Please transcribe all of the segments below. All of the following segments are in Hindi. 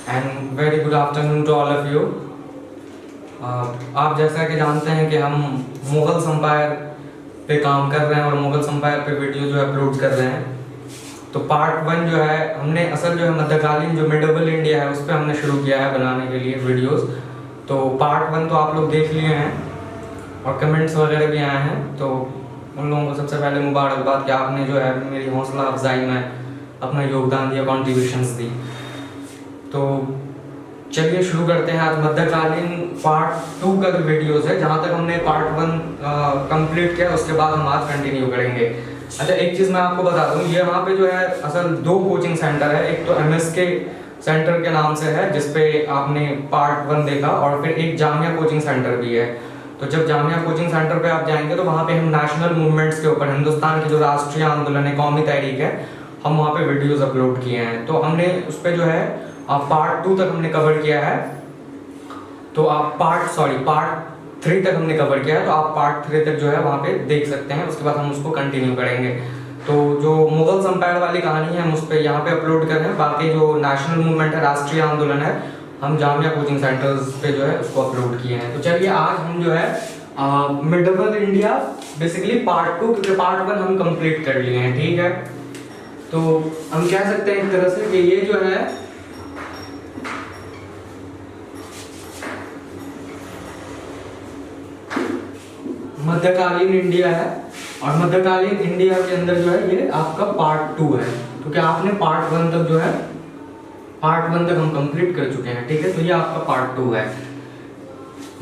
And very good afternoon to all of you. आप जैसा कि जानते हैं कि हम मुगल एम्पायर पे काम कर रहे हैं और मुगल एम्पायर पे वीडियो जो अपलोड कर रहे हैं। तो पार्ट 1 जो है हमने असल जो है मध्यकालीन जो मिडिवल इंडिया है उस पर हमने शुरू किया है बनाने के लिए वीडियोस। तो पार्ट 1 तो आप लोग देख लिए हैं और कमेंट्स वगैरह भी आए हैं, तो उन लोगों को सबसे पहले मुबारकबाद कि आपने जो है मेरी हौसला अफजाई में अपना योगदान दिया, कॉन्ट्रीब्यूशंस दी। तो चलिए शुरू करते हैं आज मध्यकालीन पार्ट 2 का जो वीडियोस है। जहाँ तक हमने पार्ट 1 कंप्लीट किया उसके बाद हम आज कंटिन्यू करेंगे। अच्छा, एक चीज़ मैं आपको बता दूं, ये यहाँ पे जो है असल 2 कोचिंग सेंटर है। एक तो MSK सेंटर के नाम से है जिसपे आपने पार्ट 1 देखा, और फिर एक जामिया कोचिंग सेंटर भी है। तो जब जामिया कोचिंग सेंटर पे आप जाएंगे तो वहाँ पे हम नेशनल मूवमेंट्स के ऊपर, हिंदुस्तान की जो राष्ट्रीय आंदोलन है, कौमी तहरीक है, हम वहाँ पे वीडियोस अपलोड किए हैं। तो हमने उस पर जो है पार्ट 2 तक हमने कवर किया है। तो आप पार्ट 3 तक हमने कवर किया है, तो आप पार्ट 3 तक जो है वहाँ पे देख सकते हैं। उसके बाद हम उसको कंटिन्यू करेंगे। तो जो मुगल एम्पायर वाली कहानी है हम उस पर यहाँ पे अपलोड कर रहे हैं। बाकी जो नेशनल मूवमेंट है, राष्ट्रीय आंदोलन है, हम जामिया कोचिंग सेंटर्स पे जो है उसको अपलोड किए हैं। तो चलिए आज हम जो है मिडिवल इंडिया बेसिकली पार्ट 2, क्योंकि पार्ट 1 हम कंप्लीट कर लिए हैं, ठीक है। तो हम कह सकते हैं एक तरह से कि ये जो है मध्यकालीन इंडिया है, और मध्यकालीन इंडिया के अंदर जो है ये आपका पार्ट 2 है, क्योंकि आपने पार्ट 1 तक जो है हम कंप्लीट कर चुके हैं, ठीक है। तो ये आपका पार्ट 2 है।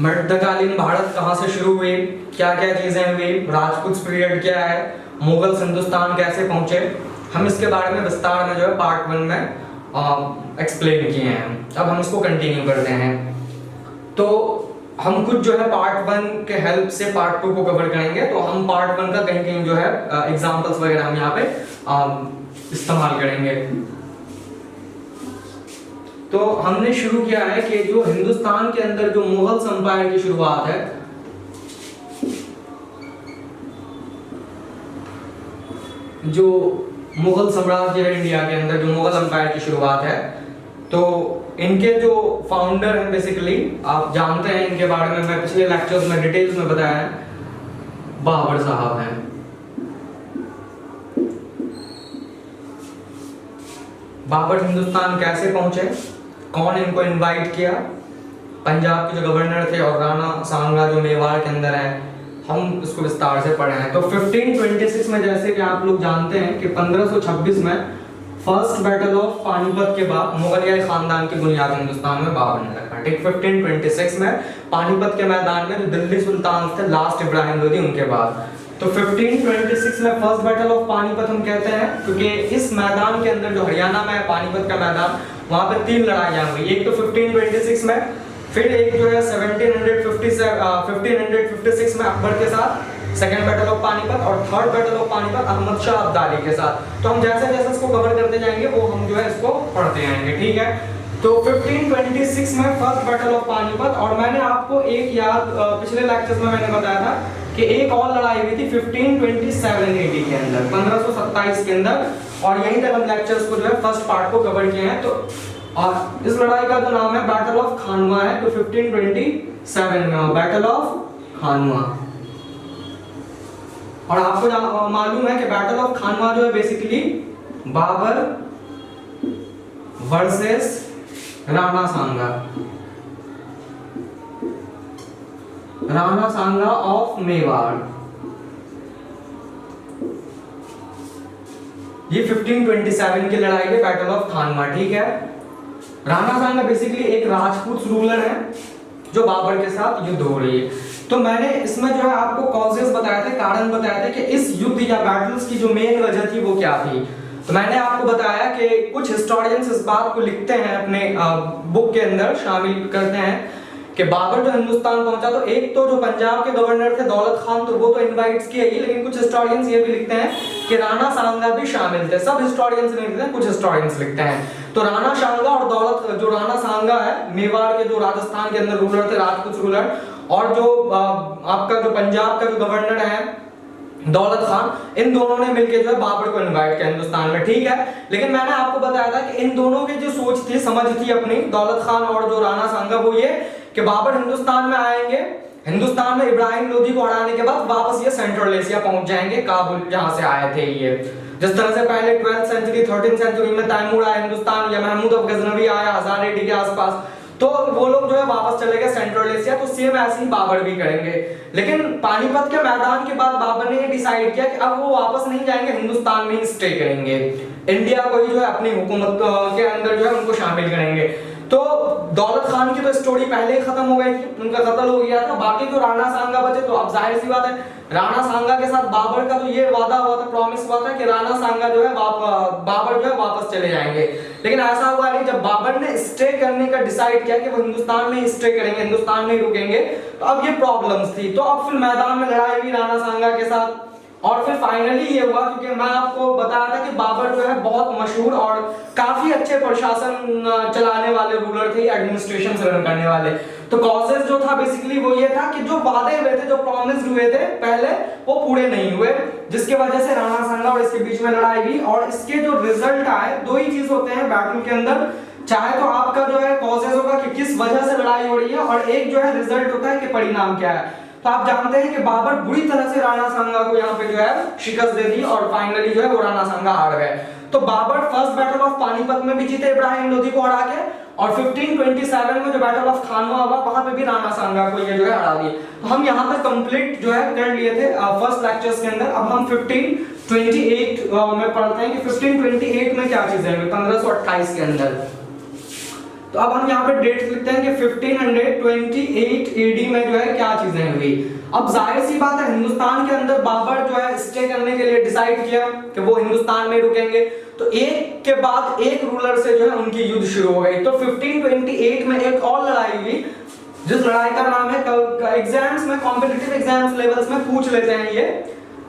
मध्यकालीन भारत कहाँ से शुरू हुई, क्या क्या चीजें हुई, राजपूत पीरियड क्या है, मुगल हिंदुस्तान कैसे पहुंचे, हम इसके बारे में विस्तार में जो है पार्ट 1 में एक्सप्लेन किए हैं। अब हम इसको कंटिन्यू करते हैं। तो हम कुछ जो है पार्ट 1 के हेल्प से पार्ट 2 को कवर करेंगे। तो हम पार्ट 1 का कहीं कहीं जो है एग्जांपल्स वगैरह हम यहाँ पे इस्तेमाल करेंगे। तो हमने शुरू किया है कि जो हिंदुस्तान के अंदर जो मुगल एम्पायर की शुरुआत है, जो मुगल साम्राज्य है इंडिया के अंदर, जो मुगल एम्पायर की शुरुआत है, तो इनके जो फाउंडर हैं बेसिकली आप जानते हैं इनके बारे में, मैं पिछले लेक्चर्स में डिटेल्स में बताया है, बाबर साहब हैं। बाबर हिंदुस्तान कैसे पहुंचे, कौन इनको इनवाइट किया, पंजाब के जो गवर्नर थे, और राणा सांगा जो मेवाड़ के अंदर है, हम इसको विस्तार से पढ़े हैं। तो 1526 में जैसे कि आप लोग जानते हैं कि 1526 में फर्स्ट बैटल ऑफ पानीपत के बाद मुगलिया खानदान की बुनियाद हिंदुस्तान में बाबर ने रखा, ठीक। 1526 में पानीपत के मैदान में जो दिल्ली सुल्तान थे लास्ट इब्राहिम लोदी, उनके बाद। तो 1526 में फर्स्ट बैटल ऑफ पानीपत हम कहते हैं क्योंकि इस मैदान के अंदर जो हरियाणा में है पानीपत का मैदान, वहां पे 3 लड़ाइयां हुई। एक तो 1526 में, फिर एक जो है 1556 में अकबर के साथ सेकेंड बैटल ऑफ पानीपत, और third battle of Panipat Ahmad Shah Abdali के साथ। तो हम जैसे जैसे इसको कवर करते जाएंगे वो हम जो है इसको पढ़ते जाएंगे, ठीक है। तो 1526 में फर्स्ट बैटल ऑफ पानीपत, और मैंने आपको एक याद पिछले लेक्चर्स में मैंने बताया था कि एक और लड़ाई हुई थी 1527 AD के अंदर, 1527 के अंदर, और यहीं तक हम लेक्चर्स को जो है फर्स्ट पार्ट को कवर किए हैं। तो और इस लड़ाई का जो नाम है बैटल ऑफ खानवा है। तो 1527 में बैटल ऑफ खानवा, और आपको मालूम है कि बैटल ऑफ खानवा जो है basically Babur versus Rana Sanga of Mewar, ये 1527 की लड़ाई है, बैटल ऑफ खानवा, ठीक है। राणा सांगा बेसिकली एक राजपूत रूलर है जो बाबर के साथ युद्ध हो रही है। तो मैंने इसमें जो है आपको कॉजेस बताए थे, कारण बताए थे कि इस युद्ध या बैटल्स की जो मेन वजह थी वो क्या थी। तो मैंने आपको बताया कि कुछ हिस्टोरियंस इस बात को लिखते हैं, अपने बुक के अंदर शामिल करते हैं कि बाबर जो हिंदुस्तान पहुंचा, तो एक तो जो पंजाब के गवर्नर थे दौलत खान, तो वो तो इनवाइट्स किए ही, लेकिन कुछ हिस्टोरियंस ये भी लिखते हैं कि राणा सांगा भी शामिल थे। सब हिस्टोरियंस नहीं लिखते हैं, कुछ हिस्टोरियंस लिखते हैं। तो राणा सांगा और दौलत, जो राणा सांगा है मेवाड़ के जो राजस्थान के अंदर रूलर थे, राजपूत रूलर, और जो आपका जो पंजाब का जो गवर्नर है दौलत खान, इन दोनों ने मिलकर जो है बाबर को इनवाइट किया हिंदुस्तान में, ठीक है। लेकिन मैंने आपको बताया था कि इन दोनों की जो सोच थी, समझ थी अपनी, दौलत खान और जो राणा सांगा, वो ये कि बाबर हिंदुस्तान में आएंगे, हिंदुस्तान में इब्राहिम लोदी को हराने के बाद वापस ये सेंट्रल एशिया पहुंच जाएंगे, काबुल जहां से आए थे ये। जिस तरह से पहले 12th सेंचुरी 13th सेंचुरी में तैमूर आया हिंदुस्तान, या महमूद अफ गजनवी आया 1000 AD के आसपास, तो वो लोग जो है वापस चले गए सेंट्रल एशिया, तो सेम ऐसे ही बाबर भी करेंगे। लेकिन पानीपत के मैदान के बाद बाबर ने डिसाइड किया कि अब वो वापस नहीं जाएंगे, हिंदुस्तान में ही स्टे करेंगे, इंडिया को ही जो है अपनी हुकूमत के अंदर जो है उनको शामिल करेंगे। तो दौलत खान की तो स्टोरी पहले ही खत्म हो गई थी, उनका कत्ल हो गया था। बाकी तो राणा सांगा बचे, तो अब जाहिर सी बात है राणा सांगा के साथ बाबर का तो ये वादा हुआ था, प्रॉमिस हुआ था कि राणा सांगा जो है बाबर जो है वापस चले जाएंगे। लेकिन ऐसा हुआ नहीं, जब बाबर ने स्टे करने का डिसाइड किया कि वो हिंदुस्तान में ही स्टे करेंगे, हिंदुस्तान में ही रुकेंगे, तो अब ये प्रॉब्लम्स थी। तो अब फिर मैदान में लड़ाई हुई राणा सांगा के साथ, और फिर फाइनली ये हुआ, क्योंकि मैं आपको बताया था कि बाबर जो है बहुत मशहूर और काफी अच्छे प्रशासन चलाने वाले रूलर थे, एडमिनिस्ट्रेशन रन करने वाले। तो कॉजेस जो था बेसिकली वो ये था कि जो वादे हुए थे, जो प्रॉमिस हुए थे पहले, वो पूरे नहीं हुए, जिसकी वजह से राणा सांगा और इसके बीच में लड़ाई हुई। और इसके जो रिजल्ट आए, दो ही चीज होते हैं बैटल के अंदर, चाहे तो आपका जो है कॉजेस होगा कि किस वजह से लड़ाई हो रही है, और एक जो है रिजल्ट होता है कि परिणाम क्या है। तो आप जानते हैं कि बाबर बुरी तरह से राणा सांगा को यहाँ पे जो है शिकस्त दे दी, और फाइनली जो है वो राणा सांगा हार गए। तो Babur first battle of Panipat में भी जीते इब्राहिम लोदी को हरा के, और 1527 में जो बैटल ऑफ खानवा हुआ वहां पे भी राणा सांगा को ये जो है हरा दिए। तो हम यहाँ पे कंप्लीट जो है कर लिए थे फर्स्ट लेक्चर्स के अंदर। अब हम 1528 में पढ़ते हैं कि 1528 में क्या चीजें हुई 1528 के अंदर। तो अब हम यहाँ पे डेट लिखते हैं कि 1528 AD में जो है क्या चीजें हुई। अब जाहिर सी बात है, हिंदुस्तान के अंदर बाबर जो है स्टे करने के लिए डिसाइड किया कि वो हिंदुस्तान में रुकेंगे, तो एक के बाद एक रूलर से जो है उनकी युद्ध शुरू हो गई। तो 1528 में एक और लड़ाई हुई, जिस लड़ाई का नाम है, एग्जाम्स में, कॉम्पिटिटिव एग्जाम्स लेवल्स में पूछ लेते हैं ये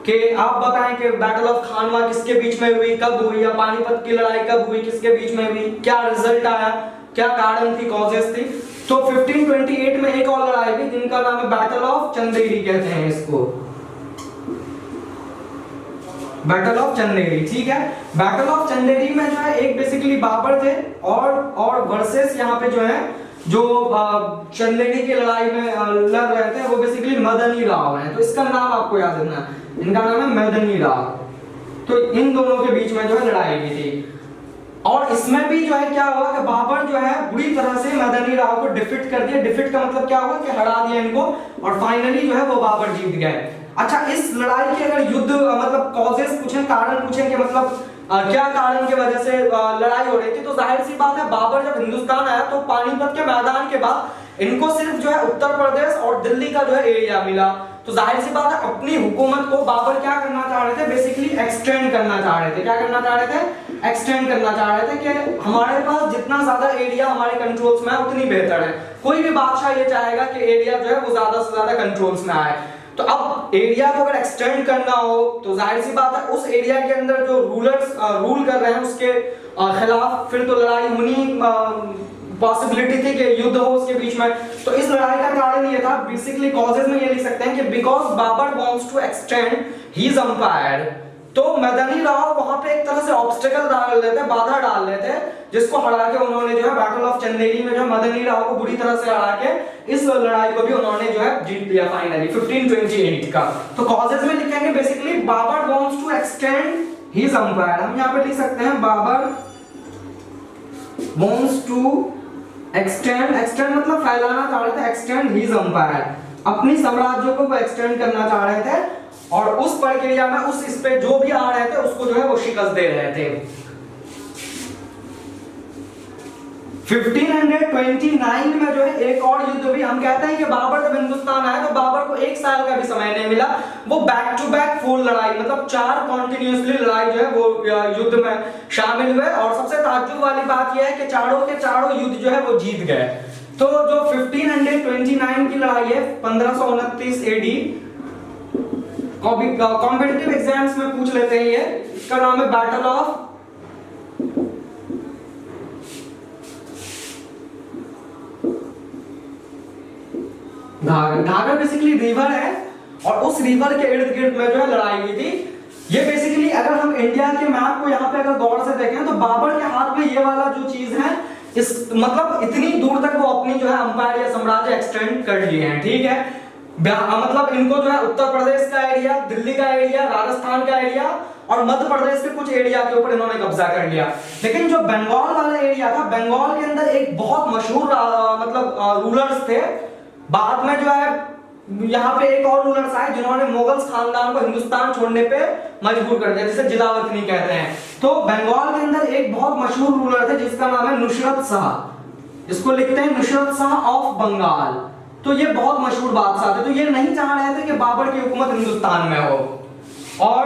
कि आप बताएं कि बैटल ऑफ खानवा किसके बीच में हुई, कब हुई, या पानीपत की लड़ाई कब हुई, किसके बीच में हुई, क्या रिजल्ट आया, क्या कारण थी, कॉजेस थी। तो 1528 में एक और लड़ाई हुई जिनका नाम है बैटल ऑफ चंदेरी कहते हैं इसको, बैटल ऑफ चंदेरी, ठीक है। बैटल ऑफ चंदेरी में जो है एक बेसिकली बाबर थे और वर्सेस यहाँ पे जो है जो चंदेरी की लड़ाई में लड़ रहे थे वो बेसिकली मदनी राव हैं। तो इसका नाम आपको याद रखना है, इनका नाम है मदनी राव। तो इन दोनों के बीच में जो है लड़ाई हुई थी, और इसमें भी जो है क्या हुआ कि बाबर जो है बुरी तरह से मदनी राव को डिफीट कर दिया। डिफीट का मतलब क्या हुआ कि हरा दिया इनको, और फाइनली जो है वो बाबर जीत गए। अच्छा, इस लड़ाई की अगर युद्ध मतलब कॉजेस पूछें, कारण पूछें कि मतलब क्या कारण की वजह से लड़ाई हो रही थी, तो जाहिर सी बात है बाबर जब हिंदुस्तान आया तो पानीपत के मैदान के बाद इनको सिर्फ जो है उत्तर प्रदेश और दिल्ली का जो है एरिया मिला। तो जाहिर सी बात है अपनी हुकूमत को बाबर क्या करना चाह रहे थे, बेसिकली एक्सटेंड करना चाह रहे थे। क्या करना चाह रहे थे? एक्सटेंड करना चाह रहे थे कि हमारे पास जितना ज्यादा एरिया हमारे कंट्रोल्स में है उतनी बेहतर है। कोई भी बादशाह ये चाहेगा कि एरिया जो है वो ज्यादा से ज्यादा कंट्रोल्स में आए। तो अब एरिया को अगर एक्सटेंड करना हो तो जाहिर सी बात है उस एरिया के अंदर जो रूलर्स रूल कर रहे हैं उसके खिलाफ फिर तो लड़ाई होनी पॉसिबिलिटी थी कि युद्ध हो उसके बीच में। तो इस लड़ाई का कारण ये था, बेसिकली कॉजेस में ये लिख सकते हैं कि because Babur wants to extend his empire. तो मदनी राव वहां पे एक तरह से ऑब्स्टेकल डाल लेते, बाधा डाल लेते, जिसको हरा के उन्होंने जो है बैटल ऑफ चंदेरी में जो है मदनी राव को बुरी तरह से हरा के इस लड़ाई को भी उन्होंने जो है जीत लिया फाइनली 1528 का। तो कॉजेस में लिखेंगे basically Babur wants to extend his empire. हम यहाँ पे लिख सकते हैं बाबर वांट्स टू एक्सटेंड मतलब फैलाना चाह रहे थे, एक्सटेंड हिज एम्पायर, अपनी साम्राज्य को वो एक्सटेंड करना चाह रहे थे, और उस प्रक्रिया में उस इस पे जो भी आ रहे थे उसको जो है वो शिकस्त दे रहे थे। 1529 में जो है एक और युद्ध भी, हम कहते हैं कि बाबर जब हिंदुस्तान आया तो बाबर को एक साल का भी समय नहीं मिला, वो बैक टू बैक 4 लड़ाई मतलब 4 कॉन्टिन्यूसली लड़ाई जो है वो युद्ध में शामिल हुए। और सबसे ताज्जुब वाली बात यह है कि चारों के चारों युद्ध जो है वो जीत गए। तो जो 1529 की लड़ाई है 1529 AD, कॉम्पिटिटिव एग्जाम्स में पूछ लेते हैं ये, इसका नाम है बैटल ऑफ घाघर। घाघर बेसिकली रिवर है और उस रिवर के इर्द गिर्द में जो है लड़ाई हुई थी। ये बेसिकली अगर हम इंडिया के मैप को यहाँ पे अगर गौर से देखें तो बाबर के हाथ में ये वाला जो चीज है, इस मतलब इतनी दूर तक वो अपनी जो है अंपायर या साम्राज्य एक्सटेंड कर लिए हैं, ठीक है। मतलब इनको जो है उत्तर प्रदेश का एरिया, दिल्ली का एरिया, राजस्थान का एरिया और मध्य प्रदेश के कुछ एरिया के ऊपर इन्होंने कब्जा कर लिया। लेकिन जो बंगाल वाला एरिया था, बंगाल के अंदर एक बहुत मशहूर मतलब रूलर्स थे। बाद में जो है यहाँ पे एक और रूलर्स आए जिन्होंने मुगल खानदान को हिंदुस्तान छोड़ने पे मजबूर कर दिया, जिसे जिलावतनी कहते हैं। तो बंगाल के अंदर एक बहुत मशहूर रूलर थे जिसका नाम है नुसरत शाह। इसको लिखते हैं नुसरत शाह ऑफ बंगाल। तो ये बहुत मशहूर बादशाह थे। तो ये नहीं चाह रहे थे कि बाबर की हुकूमत हिंदुस्तान में हो। और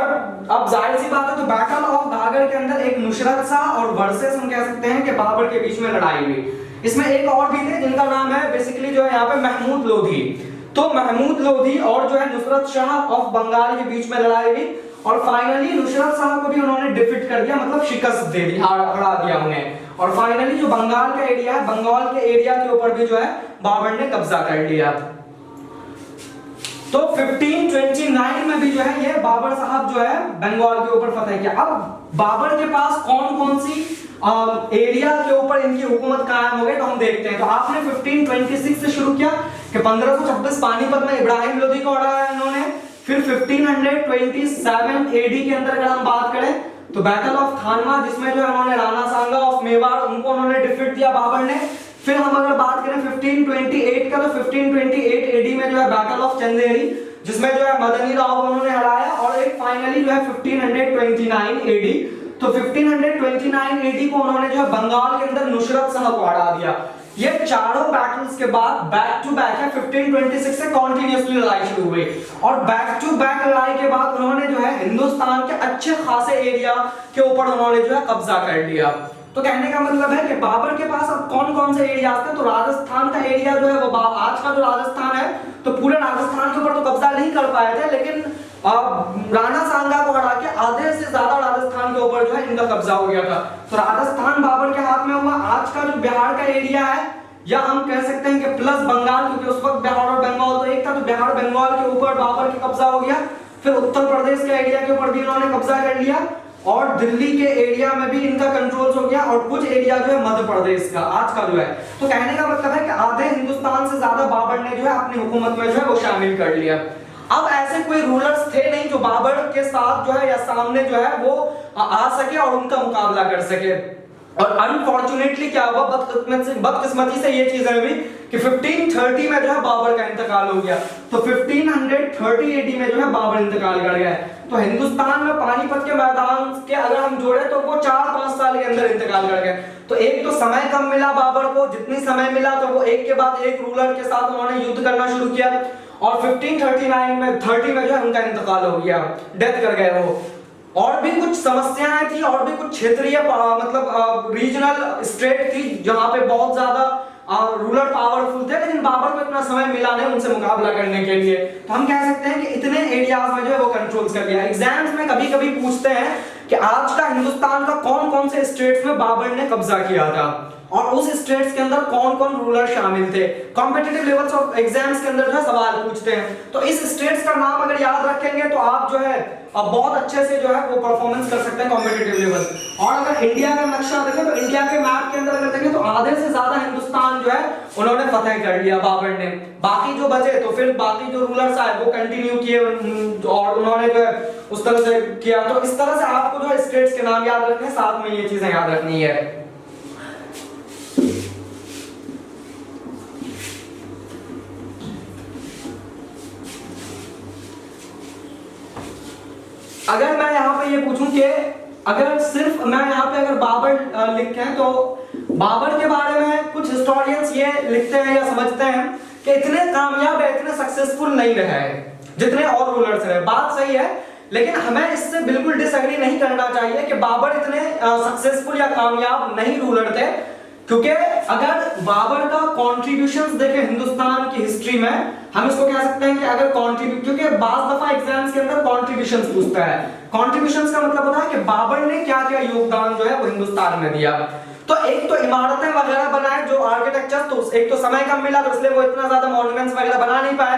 अब जाहिर सी बात है, तो बैटल ऑफ घाघर के अंदर एक नुसरत शाह और वर्सेस हम कह सकते हैं कि बाबर के बीच में लड़ाई हुई। इसमें एक और भी थे जिनका नाम है बेसिकली जो है यहाँ पे महमूद लोधी। तो महमूद लोधी और जो है नुसरत शाह ऑफ बंगाल के बीच में लड़ाई हुई और फाइनली नुसरत शाह को भी उन्होंने डिफीट कर दिया, मतलब शिकस्त दे दी, हरा दिया उन्हें। और फाइनली जो बंगाल का एरिया है, बंगाल के एरिया के ऊपर भी जो है बाबर ने कब्जा कर लिया। तो 1529 में भी जो है ये बाबर साहब जो है बंगाल के ऊपर फतह किया। अब बाबर के पास कौन कौन सी एरिया के ऊपर इनकी हुकूमत कायम हो गई तो हम देखते हैं। तो आपने 1526 से शुरू किया कि 1526 पानीपत में इब्राहिम लोदी को हराया इन्होंने। फिर 1527 एडी के अंदर अगर हम बात करें तो बैटल ऑफ थानवा, जिसमें जो है उन्होंने राणा सांगा ऑफ मेवाड़ उनको उन्होंने डिफीट किया बाबर ने। फिर हम अगर बात करें 1528 का, तो 1528 एडी में जो है बैटल ऑफ चंदेरी, जिसमें जो है मदनी राव को उन्होंने हराया। और एक फाइनली जो है 1529 एडी, तो 1529 एडी को उन्होंने जो है बंगाल के अंदर नुसरत शाह को हरा दिया। ये चारों बैटल्स के बाद बैक टू बैक है 1526 से कॉन्टिन्यूअसली लड़ाई शुरू हुई और बैक टू बैक लड़ाई के बाद उन्होंने जो है हिंदुस्तान के अच्छे खासे एरिया के ऊपर उन्होंने जो है कब्जा कर लिया। तो कहने का मतलब है कि बाबर के पास अब कौन कौन से एरिया थे। तो राजस्थान का एरिया जो है वो आज का जो राजस्थान है, तो पूरे राजस्थान के ऊपर तो कब्जा नहीं कर पाए थे, लेकिन राणा सांगा को हरा के आधे से ज्यादा राजस्थान के ऊपर जो है इनका कब्जा हो गया था। तो राजस्थान बाबर के हाथ में हुआ। आज का जो बिहार का एरिया है, या हम कह सकते हैं कि प्लस बंगाल, क्योंकि उस वक्त बिहार और बंगाल तो एक था, तो बिहार बंगाल के ऊपर बाबर की कब्जा हो गया। फिर उत्तर प्रदेश के एरिया के ऊपर भी इन्होंने कब्जा कर लिया और दिल्ली के एरिया में भी इनका कंट्रोल हो गया और कुछ एरिया जो है मध्य प्रदेश का आज का जो है। तो कहने का मतलब है कि आधे हिंदुस्तान से ज्यादा बाबर ने जो है अपनी हुकूमत में जो है वो शामिल कर लिया। अब ऐसे कोई रूलर्स थे नहीं जो बाबर के साथ जो है या सामने जो है वो आ सके और उनका मुकाबला कर सके। और अनफॉर्चुनेटली क्या हुआ, बदकिस्मती से ये चीज हुई कि 1530 में जो है बाबर का इंतकाल हो गया। तो 1530 एडी में जो है बाबर इंतकाल कर गया। तो हिंदुस्तान में पानीपत के मैदान के अगर हम जोड़े तो वो 4-5 साल के अंदर इंतकाल कर गए। तो एक तो समय कम मिला बाबर को, जितनी समय मिला तो वो एक के बाद एक रूलर के साथ उन्होंने युद्ध करना शुरू किया और 1539 में 30 में जो है उनका इंतकाल हो गया, डेथ कर गए वो। और भी कुछ समस्याएं थी और भी कुछ क्षेत्रीय मतलब रीजनल स्टेट थी जहां पे बहुत ज्यादा रूलर पावरफुल थे, लेकिन बाबर को इतना समय मिला नहीं उनसे मुकाबला करने के लिए। तो हम कह सकते हैं कि इतने एरियाज में जो है वो कंट्रोल कर लिया। एग्जाम्स में कभी कभी पूछते हैं कि आज का हिंदुस्तान का कौन कौन से स्टेट्स में बाबर ने कब्जा किया था और उस स्टेट्स के अंदर कौन कौन रूलर शामिल थे। कॉम्पिटिटिव लेवल्स ऑफ एग्जाम्स के अंदर जो है सवाल पूछते हैं। तो इस स्टेट्स का नाम अगर याद रखेंगे तो आप जो है अब बहुत अच्छे से जो है वो परफॉर्मेंस कर सकते हैं कॉम्पिटिटिव लेवल। और अगर इंडिया का नक्शा देखें तो इंडिया के मैप के अंदर अगर देखें तो आधे से ज्यादा हिंदुस्तान जो है उन्होंने फतेह कर लिया बाबर ने। बाकी जो बचे तो फिर बाकी जो रूलर्स आए वो कंटिन्यू किए और उन्होंने जो है उस तरह से किया। तो इस तरह से आपको जो है स्टेट्स के नाम याद रखने, साथ में ये चीजें याद रखनी है। अगर मैं यहाँ पे ये पूछूं कि अगर सिर्फ मैं यहाँ पे अगर बाबर लिखें तो बाबर के बारे में कुछ हिस्टोरियंस ये लिखते हैं या समझते हैं कि इतने कामयाब है, इतने सक्सेसफुल नहीं रहे हैं जितने और रूलर्स रहे। बात सही है, लेकिन हमें इससे बिल्कुल डिसएग्री नहीं करना चाहिए कि बाबर इतने सक्सेसफुल या कामयाब नहीं रूलर थे, क्योंकि अगर बाबर का कॉन्ट्रीब्यूशंस देखें हिंदुस्तान की हिस्ट्री में, हम इसको कह सकते हैं कि अगर क्योंकि बाज़ दफा एग्जाम्स के अंदर कॉन्ट्रीब्यूशंस पूछता है। कॉन्ट्रीब्यूशंस का मतलब होता है कि बाबर ने क्या क्या योगदान जो है वो हिंदुस्तान में दिया। तो एक तो इमारतें वगैरह बनाए जो आर्किटेक्चर, तो एक तो समय कम मिला तो इसलिए वो इतना ज्यादा मॉन्यूमेंट्स वगैरह बना नहीं पाए।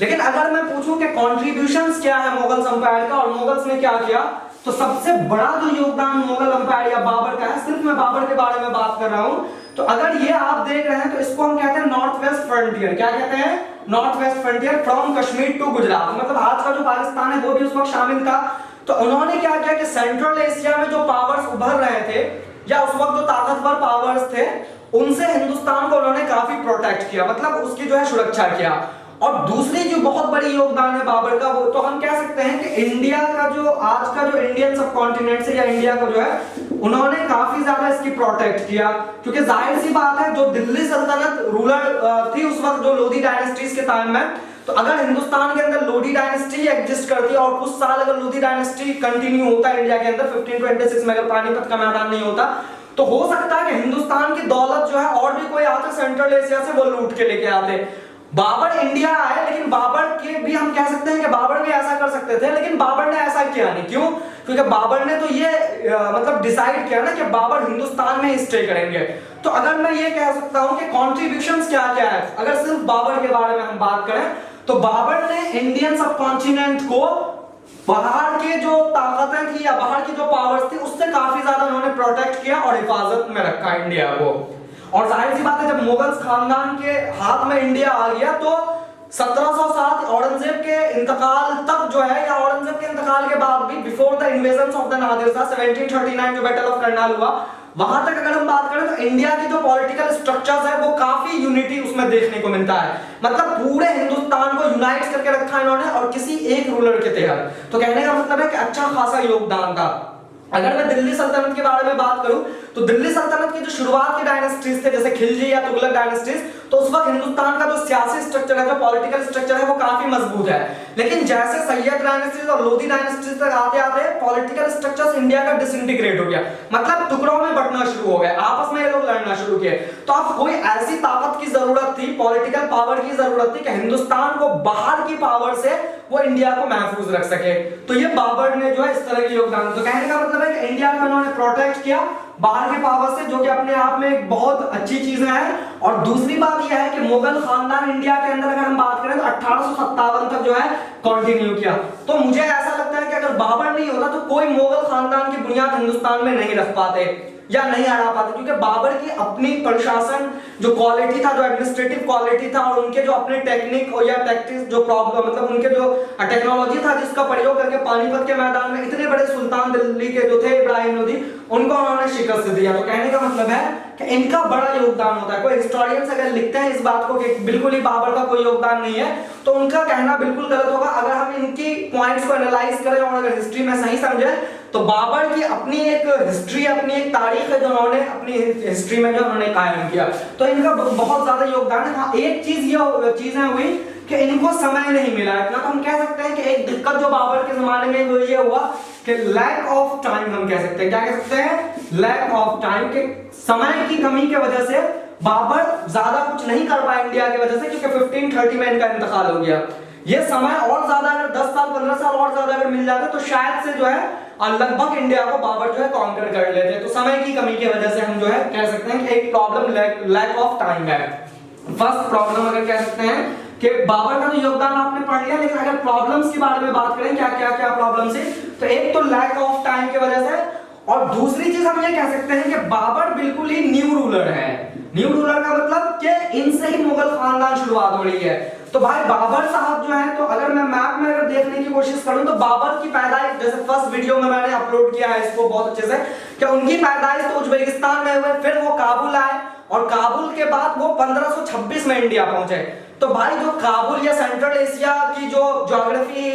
लेकिन अगर मैं पूछूं कि कॉन्ट्रीब्यूशंस क्या है मुगल एम्पायर का और मुगल्स ने क्या किया, तो सबसे बड़ा जो योगदान मुगल एम्पायर या बाबर का है, सिर्फ मैं बाबर के बारे में बात कर रहा हूं, तो अगर ये आप देख रहे हैं तो इसको हम कहते हैं नॉर्थ वेस्ट फ्रंटियर। क्या कहते हैं? North west frontier from Kashmir to Gujarat, मतलब आज का जो पाकिस्तान है वो भी उस वक्त शामिल था। तो उन्होंने क्या किया कि सेंट्रल एशिया में जो पावर्स उभर रहे थे या उस वक्त जो ताकतवर पावर्स थे, उनसे हिंदुस्तान को उन्होंने काफी प्रोटेक्ट किया, मतलब उसकी जो है सुरक्षा किया। और दूसरी जो बहुत बड़ी योगदान है बाबर का, वो तो हम कह सकते हैं कि इंडिया का जो आज का जो इंडियन सब कॉन्टिनेंट से या इंडिया का जो है, उन्होंने काफी ज्यादा इसकी प्रोटेक्ट किया। क्योंकि जाहिर सी बात है जो दिल्ली सल्तनत रूलर थी उस वक्त, जो लोधी डायनेस्टीज के टाइम में, तो अगर हिंदुस्तान के अंदर लोधी डायनेस्टी एग्जिस्ट करती और कुछ साल अगर लोधी डायनेस्टी कंटिन्यू होता है इंडिया के अंदर 1526 में, अगर पानीपत का मैदान नहीं होता, तो हो सकता है कि हिंदुस्तान की दौलत जो है और भी कोई आते सेंट्रल एशिया से वो लूट के लेके आते। बाबर इंडिया आए, लेकिन बाबर के भी हम कह सकते हैं कि बाबर भी ऐसा कर सकते थे, लेकिन बाबर ने ऐसा किया नहीं। क्यों? क्योंकि बाबर ने तो ये मतलब डिसाइड किया ना कि बाबर हिंदुस्तान में स्टे करेंगे। तो अगर मैं ये कह सकता हूं कि कॉन्ट्रीब्यूशंस क्या क्या है, अगर सिर्फ बाबर के बारे में हम बात करें, तो बाबर ने इंडियन सब कॉन्टिनेंट को बाहर के जो ताकतें थी या बाहर की जो पावर्स थी उससे काफी ज्यादा उन्होंने प्रोटेक्ट किया और हिफाजत में रखा इंडिया को। और जाहिर सी बात है जब मुगल खानदान के हाथ में इंडिया आ गया, तो 1707 औरंगजेब के इंतकाल तक जो है, या औरंगजेब के इंतकाल के बाद भी, before the invasion of the Nadir Shah 1739 जो बैटल ऑफ करनाल हुआ, वहां तक अगर हम बात करें तो इंडिया की जो पॉलिटिकल स्ट्रक्चर्स है वो काफी यूनिटी उसमें देखने को मिलता है। मतलब पूरे हिंदुस्तान को यूनाइट करके रखा इन्होंने और किसी एक रूलर के तहत। तो कहने का मतलब है कि अच्छा खासा योगदान था। अगर मैं दिल्ली सल्तनत के बारे में बात करूं, तो दिल्ली सल्तनत की जो शुरुआत की डायनेस्टीज थे जैसे खिलजी या तुगलक डायनेस्टीज, तो उस वक्त हिंदुस्तान का जो सियासी स्ट्रक्चर है, जो पॉलिटिकल स्ट्रक्चर है, वो काफी मजबूत है। लेकिन जैसे सैयद डायनेस्टीज और लोधी डायनेस्टीज तक आते आते पॉलिटिकल स्ट्रक्चर इंडिया का डिसइंटीग्रेट हो गया, मतलब टुकड़ों में बंटना शुरू हो गया, आपस में ये लोग लड़ना शुरू किए। तो अब कोई ऐसी ताकत की जरूरत थी, पॉलिटिकल पावर की जरूरत थी कि हिंदुस्तान को बाहर की पावर से वो इंडिया को महफूज रख सके। तो ये बाबर ने जो है इस तरह के योगदान, तो कहने का मतलब है कि इंडिया को उन्होंने प्रोटेक्ट किया बाहर के पावर से, जो कि अपने आप में एक बहुत अच्छी चीजें हैं। और दूसरी बात यह है कि मुगल खानदान इंडिया के अंदर अगर हम बात करें तो 1857 तक जो है कंटिन्यू किया। तो मुझे ऐसा लगता है कि अगर बाबर नहीं होता तो कोई मुगल खानदान की बुनियाद हिंदुस्तान में नहीं रख पाते या नहीं हरा पाते, क्योंकि बाबर की अपनी प्रशासन जो क्वालिटी था, जो एडमिनिस्ट्रेटिव क्वालिटी था, और उनके जो अपने टेक्निक और या टैक्टिक्स जो प्रॉब्लम, मतलब उनके जो टेक्नोलॉजी था जिसका प्रयोग करके पानीपत के मैदान में इतने बड़े सुल्तान दिल्ली के जो थे इब्राहिम लोधी, उनको उन्होंने शिकस्त दिया। तो कहने का मतलब है कि इनका बड़ा योगदान होता है। कोई हिस्टोरियंस अगर लिखते हैं इस बात को कि बिल्कुल ही बाबर का कोई योगदान नहीं है, तो उनका कहना बिल्कुल गलत होगा। अगर हम इनकी पॉइंट्स को एनालाइज करें और अगर हिस्ट्री में सही समझे, तो बाबर की अपनी एक हिस्ट्री, अपनी एक तारीख है जो उन्होंने अपनी हिस्ट्री में जो उन्होंने कायम किया। तो इनका बहुत ज्यादा योगदान है। हाँ, एक चीजें हुई कि इनको समय नहीं मिला इतना। तो हम कह सकते हैं कि एक दिक्कत जो बाबर के जमाने में वो ये हुआ कि लैक ऑफ टाइम, हम कह सकते हैं, क्या कह सकते हैं, लैक ऑफ टाइम, के समय की कमी की वजह से बाबर ज्यादा कुछ नहीं कर पाए इंडिया की वजह से, क्योंकि 1530 में इनका इंतकाल हो गया। ये समय और ज्यादा अगर 10 साल 15 साल और ज्यादा अगर मिल जाते तो शायद से जो है लगभग इंडिया को बाबर जो है कॉन्कर कर लेते। तो समय की कमी की वजह से हम जो है कह सकते हैं कि एक प्रॉब्लम लैक ऑफ टाइम है। फर्स्ट प्रॉब्लम अगर कह सकते हैं कि बाबर का तो योगदान आपने पढ़ लिया, लेकिन अगर प्रॉब्लम्स के बारे में बात करें क्या क्या क्या प्रॉब्लम्स है, तो एक तो लैक ऑफ टाइम की वजह से, और दूसरी चीज हम ये कह सकते हैं कि बाबर बिल्कुल ही न्यू रूलर है। न्यू रूलर का मतलब कि इनसे ही मुगल खानदान शुरुआत हो रही है। तो भाई बाबर साहब जो है, तो अगर मैं मैप में अगर देखने की कोशिश करूं तो बाबर की पैदाइश, जैसे फर्स्ट वीडियो में मैंने अपलोड किया है इसको बहुत अच्छे से, कि उनकी पैदाइश तो उज्बेकिस्तान में हुई, फिर वो काबुल आए और काबुल के बाद वो 1526 में इंडिया पहुंचे। तो भाई जो काबुल या सेंट्रल एशिया की जो ज्योग्राफी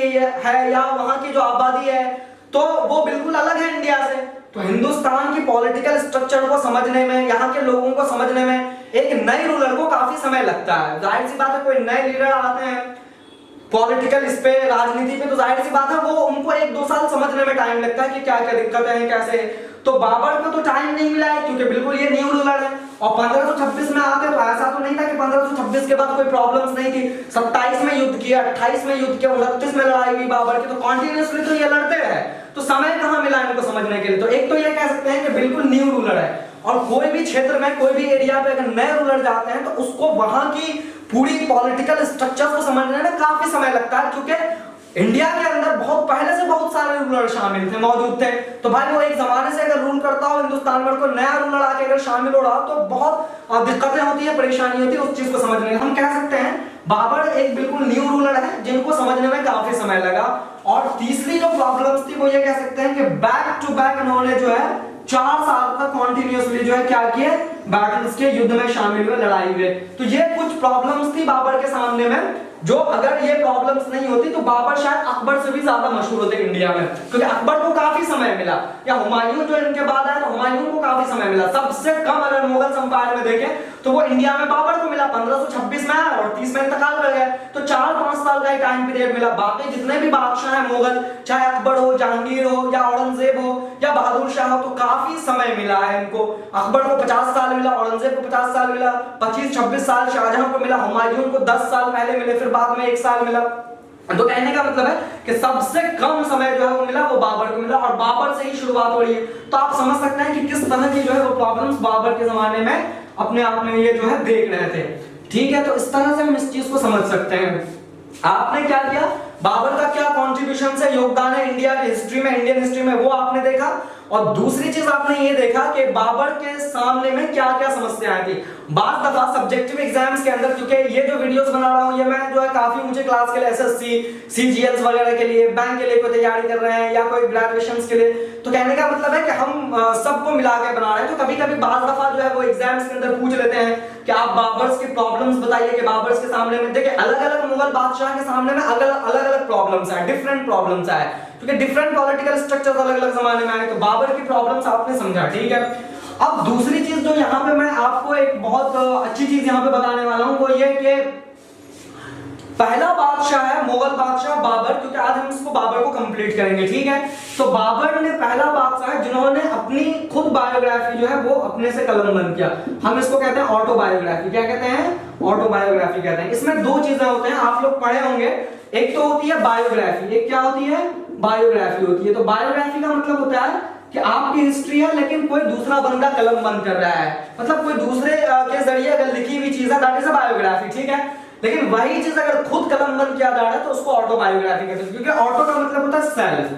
है या वहां की जो आबादी है, तो वो बिल्कुल अलग है इंडिया से। तो हिंदुस्तान की पॉलिटिकल स्ट्रक्चर को समझने में, यहाँ के लोगों को समझने में एक नए रूलर को काफी समय लगता है। जाहिर सी बात है, कोई नए लीडर आते हैं पॉलिटिकल इस पे, राजनीति पे, तो जाहिर सी बात है वो उनको 1-2 साल समझने में टाइम लगता है कि क्या क्या दिक्कतें हैं कैसे। तो बाबर को तो टाइम नहीं मिला है क्योंकि बिल्कुल ये न्यू रूलर है। और 1526 में आते तो ऐसा तो नहीं था कि 1526 के बाद कोई प्रॉब्लम्स नहीं थी। 27 में युद्ध किया, 28 में युद्ध किया, 29 में लड़ाई हुई बाबर की, तो कॉन्टिन्यूसली तो ये लड़ते रहे। तो समय कहां मिला इनको समझने के लिए? तो एक तो ये कह सकते हैं कि बिल्कुल न्यू रूलर है। और कोई भी क्षेत्र में, कोई भी एरिया पे अगर नए रूलर जाते हैं तो उसको वहां की पूरी पॉलिटिकल स्ट्रक्चर को समझने में काफी समय लगता है, क्योंकि इंडिया के अंदर बहुत पहले से बहुत सारे रूलर शामिल थे, मौजूद थे। तो भाई वो एक जमाने से अगर रूल करता हो हिंदुस्तान में, कोई नया रूलर आके अगर शामिल हो रहा तो बहुत दिक्कतें होती है, परेशानी होती है उस चीज को समझने में। हम कह सकते हैं बाबर एक बिल्कुल न्यू रूलर है जिनको समझने में काफी समय लगा। और तीसरी जो प्रॉब्लम्स थी वो ये कह सकते हैं कि बैक टू बैक इन्होंने जो है 4 साल तक कॉन्टिन्यूसली जो है क्या किए, बैटल्स के युद्ध में शामिल हुए, लड़ाई हुए। तो ये कुछ प्रॉब्लम्स थी बाबर के सामने में, जो अगर ये प्रॉब्लम्स नहीं होती तो बाबर शायद अकबर से भी ज्यादा मशहूर होते इंडिया में, क्योंकि अकबर को काफी समय मिला, या हुमायूं जो इनके बाद आया तो हुमायूं को काफी समय मिला। सबसे कम अगर मुगल संपायर में देखें तो वो इंडिया में बाबर को मिला, 1526 में आया और 30 में इंतकाल कर गया। तो 4-5 साल का टाइम पीरियड मिला। बाकी जितने भी बादशाह हैं मुगल, चाहे अकबर हो, जहांगीर हो, या औरंगजेब हो, या बहादुर शाह हो, तो काफी समय मिला है इनको। अकबर को 50 साल मिला, औरंगजेब को 50 साल मिला, 25-26 साल शाहजहां को मिला, हुमायूं को 10 साल पहले मिले, फिर बाद में 1 साल मिला। तो कहने का मतलब है कि सबसे कम समय जो है वो मिला वो बाबर को मिला, और बाबर से ही शुरुआत हो रही है। तो आप समझ सकते हैं कि किस तरह की जो है वो प्रॉब्लम्स बाबर के जमाने में अपने आप में ये जो है देख रहे थे। ठीक है, तो इस तरह से हम इस चीज को समझ सकते हैं। आपने क्या किया, बाबर का क्या कंट्रीब्यूशन है, योगदान है इंडिया की हिस्ट्री में, इंडियन हिस्ट्री में, वो आपने देखा। और दूसरी चीज आपने ये देखा कि बाबर के सामने में क्या क्या समस्याएं थी। बात दफा सब्जेक्टिव एग्जाम्स के अंदर, क्योंकि ये जो वीडियोस बना रहा हूं ये मैं जो है काफी ऊंचे क्लास के लिए, एसएससी, सीजीएल्स वगैरह के लिए, बैंक के लिए कोई तैयारी कर रहे हैं या कोई ग्रेजुएशंस के लिए, तो कहने का मतलब है कि हम सबको मिला के बना रहे हैं। तो कभी कभी बात दफा जो है वो एग्जाम्स के अंदर पूछ लेते हैं कि आप बाबर्स की प्रॉब्लम्स बताइए, कि बाबर्स के सामने में देखिए अलग अलग मुगल बादशाह के सामने में अलग अलग प्रॉब्लम्स आए, डिफरेंट प्रॉब्लम्स आए, क्योंकि डिफरेंट पॉलिटिकल स्ट्रक्चर्स अलग अलग जमाने में आए। तो बाबर की प्रॉब्लम्स आपने समझा, ठीक है। अब दूसरी चीज जो यहाँ पे मैं आपको एक बहुत अच्छी चीज यहाँ पे बताने वाला हूँ वो ये कि पहला बादशाह है मुगल बादशाह बाबर, क्योंकि आज हम इसको बाबर को कंप्लीट करेंगे, ठीक है। तो बाबर ने पहला बादशाह है जिन्होंने अपनी खुद बायोग्राफी जो है वो अपने से कलमबंद किया। हम इसको कहते हैं ऑटोबायोग्राफी। क्या कहते हैं? ऑटोबायोग्राफी कहते हैं। इसमें दो चीजें होते हैं, आप लोग पढ़े होंगे। एक तो होती है बायोग्राफी, एक क्या होती है? बायोग्राफी होती है। तो बायोग्राफी का मतलब होता है कि आपकी हिस्ट्री है लेकिन कोई दूसरा बंदा कलमबंद कर रहा है, मतलब कोई दूसरे के जरिए अगर लिखी हुई चीज है, दैट इज अ बायोग्राफी, ठीक है। लेकिन वही चीज अगर खुद कलमबंद किया जा रहा है तो उसको ऑटोबायोग्राफी कहते हैं, क्योंकि ऑटो का मतलब होता है सेल्फ।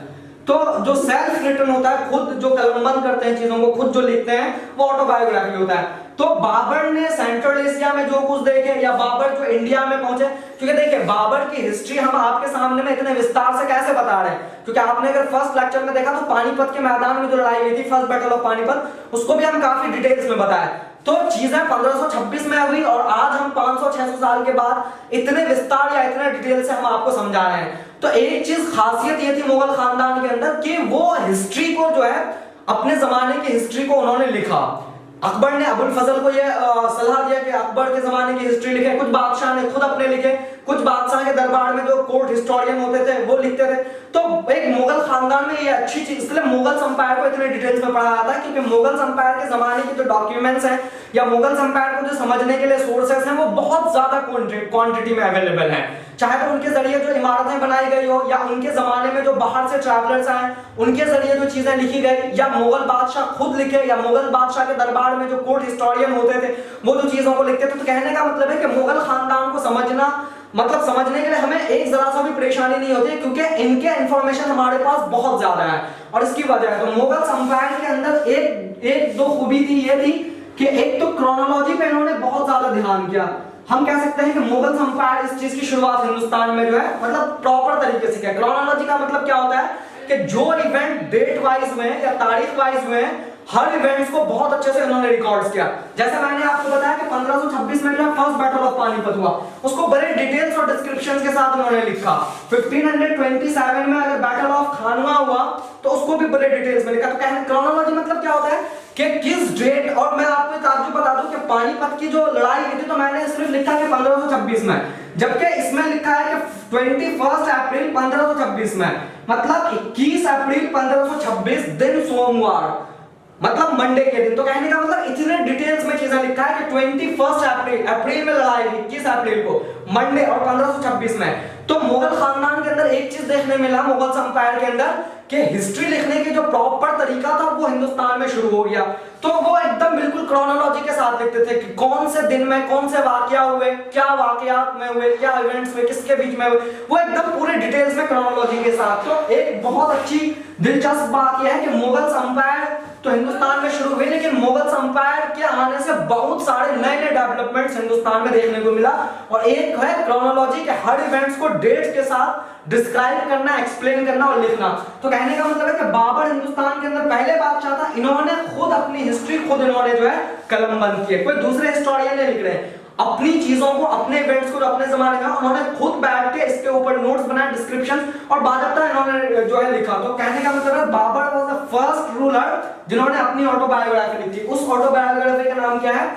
तो जो सेल्फ रिटन होता है, खुद जो कलमबंद करते हैं चीजों को, खुद जो लिखते हैं, वो ऑटोबायोग्राफी होता है। तो बाबर ने सेंट्रल एशिया में जो कुछ देखे, या बाबर जो इंडिया में पहुंचे, क्योंकि देखिए बाबर की हिस्ट्री हम आपके सामने में इतने विस्तार से कैसे बता रहे हैं, क्योंकि आपने अगर फर्स्ट लेक्चर में देखा तो पानीपत के मैदान में जो लड़ाई हुई थी, फर्स्ट बैटल ऑफ पानीपत, उसको भी हम काफी डिटेल्स में बताया। तो चीजें 1526 में हुई और आज हम 500-600 साल के बाद इतने विस्तार या इतने डिटेल से हम आपको समझा रहे हैं। तो एक चीज खासियत ये थी मुगल खानदान के अंदर कि वो हिस्ट्री को जो है अपने जमाने की हिस्ट्री को उन्होंने लिखा। अकबर ने अबुल फजल को यह सलाह दिया कि अकबर के जमाने की हिस्ट्री लिखे, कुछ बादशाह ने खुद अपने लिखे, कुछ बादशाह के दरबार में जो कोर्ट हिस्टोरियन होते थे वो लिखते थे। तो एक मुगल खानदान में ये अच्छी चीज, इसलिए मुगल संपायर को इतने डिटेल्स में पढ़ा जाता है, क्योंकि मुगल संपायर के जमाने की जो डॉक्यूमेंट्स हैं या मुगल संपायर को जो समझने के लिए सोर्सेस हैं वो बहुत ज्यादा क्वांटिटी में अवेलेबल है। चाहे तो उनके जरिए जो इमारतें बनाई गई हो, या उनके जमाने में जो बाहर से ट्रैवलर्स आए उनके जरिए जो चीजें लिखी गई, या मुगल बादशाह खुद लिखे, या मुगल बादशाह के दरबार में जो कोर्ट हिस्टोरियन होते थे वो जो चीजों को लिखते थे। तो कहने का मतलब है कि मुगल खानदान को समझना, मतलब समझने के लिए हमें एक जरा सा भी परेशानी नहीं होती, क्योंकि इनके इंफॉर्मेशन हमारे पास बहुत ज्यादा है। और इसकी वजह है, तो मुगल संपायर के अंदर एक दो खूबी थी, ये थी कि एक तो क्रोनोलॉजी पे इन्होंने बहुत ज्यादा ध्यान किया। हम कह सकते हैं कि मुगल संपायर इस चीज की शुरुआत हिंदुस्तान में जो है मतलब प्रॉपर तरीके से किया। क्रोनोलॉजी का मतलब क्या होता है कि जो इवेंट डेट वाइज में या तारीख वाइज में हर इवेंट्स को बहुत अच्छे से उन्होंने रिकॉर्ड्स किया। जैसे मैंने आपको बताया कि 1526 में जो फर्स्ट बैटल ऑफ पानीपत हुआ, उसको बड़े डिटेल्स और डिस्क्रिप्शंस के साथ उन्होंने लिखा। 1527 में अगर बैटल ऑफ खानवा हुआ तो उसको भी बड़े डिटेल्स में लिखा। तो कहने क्रोनोलॉजी मतलब क्या होता है कि किस डेट, और मैं आपको ताज्जुब बता दूं कि पानीपत की जो लड़ाई हुई थी तो मैंने सिर्फ लिखा कि 1526 में, जबकि इसमें लिखा है कि 21 अप्रैल 1526 में, मतलब 21 अप्रैल 1526 दिन सोमवार मतलब मंडे के दिन। तो कहने का मतलब इतने डिटेल्स में चीजें लिखा है कि 21 अप्रैल में लड़ाई हुई, 21 अप्रैल को मंडे, और 1526 में। तो मुगल खानदान के अंदर एक चीज देखने मिला मुगल एम्पायर के अंदर कि हिस्ट्री लिखने के जो प्रॉपर तरीका था वो हिंदुस्तान में शुरू हो गया। तो वो एकदम बिल्कुल क्रोनोलॉजी के साथ लिखते थे कि कौन से दिन में कौन से वाकया हुए, क्या वाकयात में हुए, क्या इवेंट्स हुए, किसके बीच में हुए, वो एकदम पूरे डिटेल्स में क्रोनोलॉजी के साथ। तो एक बहुत अच्छी दिलचस्प बात यह है कि मुगल एम्पायर तो हिंदुस्तान में शुरू हुई, लेकिन मुगल एम्पायर के आने से बहुत सारे नए नए डेवलपमेंट्स हिंदुस्तान में देखने को मिला। और एक है क्रोनोलॉजी के हर इवेंट्स को डेट्स के साथ डिस्क्राइब करना, एक्सप्लेन करना और लिखना। तो कहने का मतलब है कि बाबर हिंदुस्तान के अंदर पहले बादशाह था, इन्होंने खुद अपनी हिस्ट्री खुद इन्होंने जो है कलमबंद की है, कोई दूसरे हिस्टोरियन नहीं लिख रहे हैं। अपनी चीजों को, अपने इवेंट्स को अपने जमाने में उन्होंने खुद बैठ के इसके ऊपर नोट्स बनाए, डिस्क्रिप्शन और बाकायदा इन्होंने जो है लिखा। तो कहने का मतलब है Babur was the first ruler जिन्होंने अपनी ऑटोबायोग्राफी लिखी। उस ऑटोबायोग्राफी का नाम क्या है?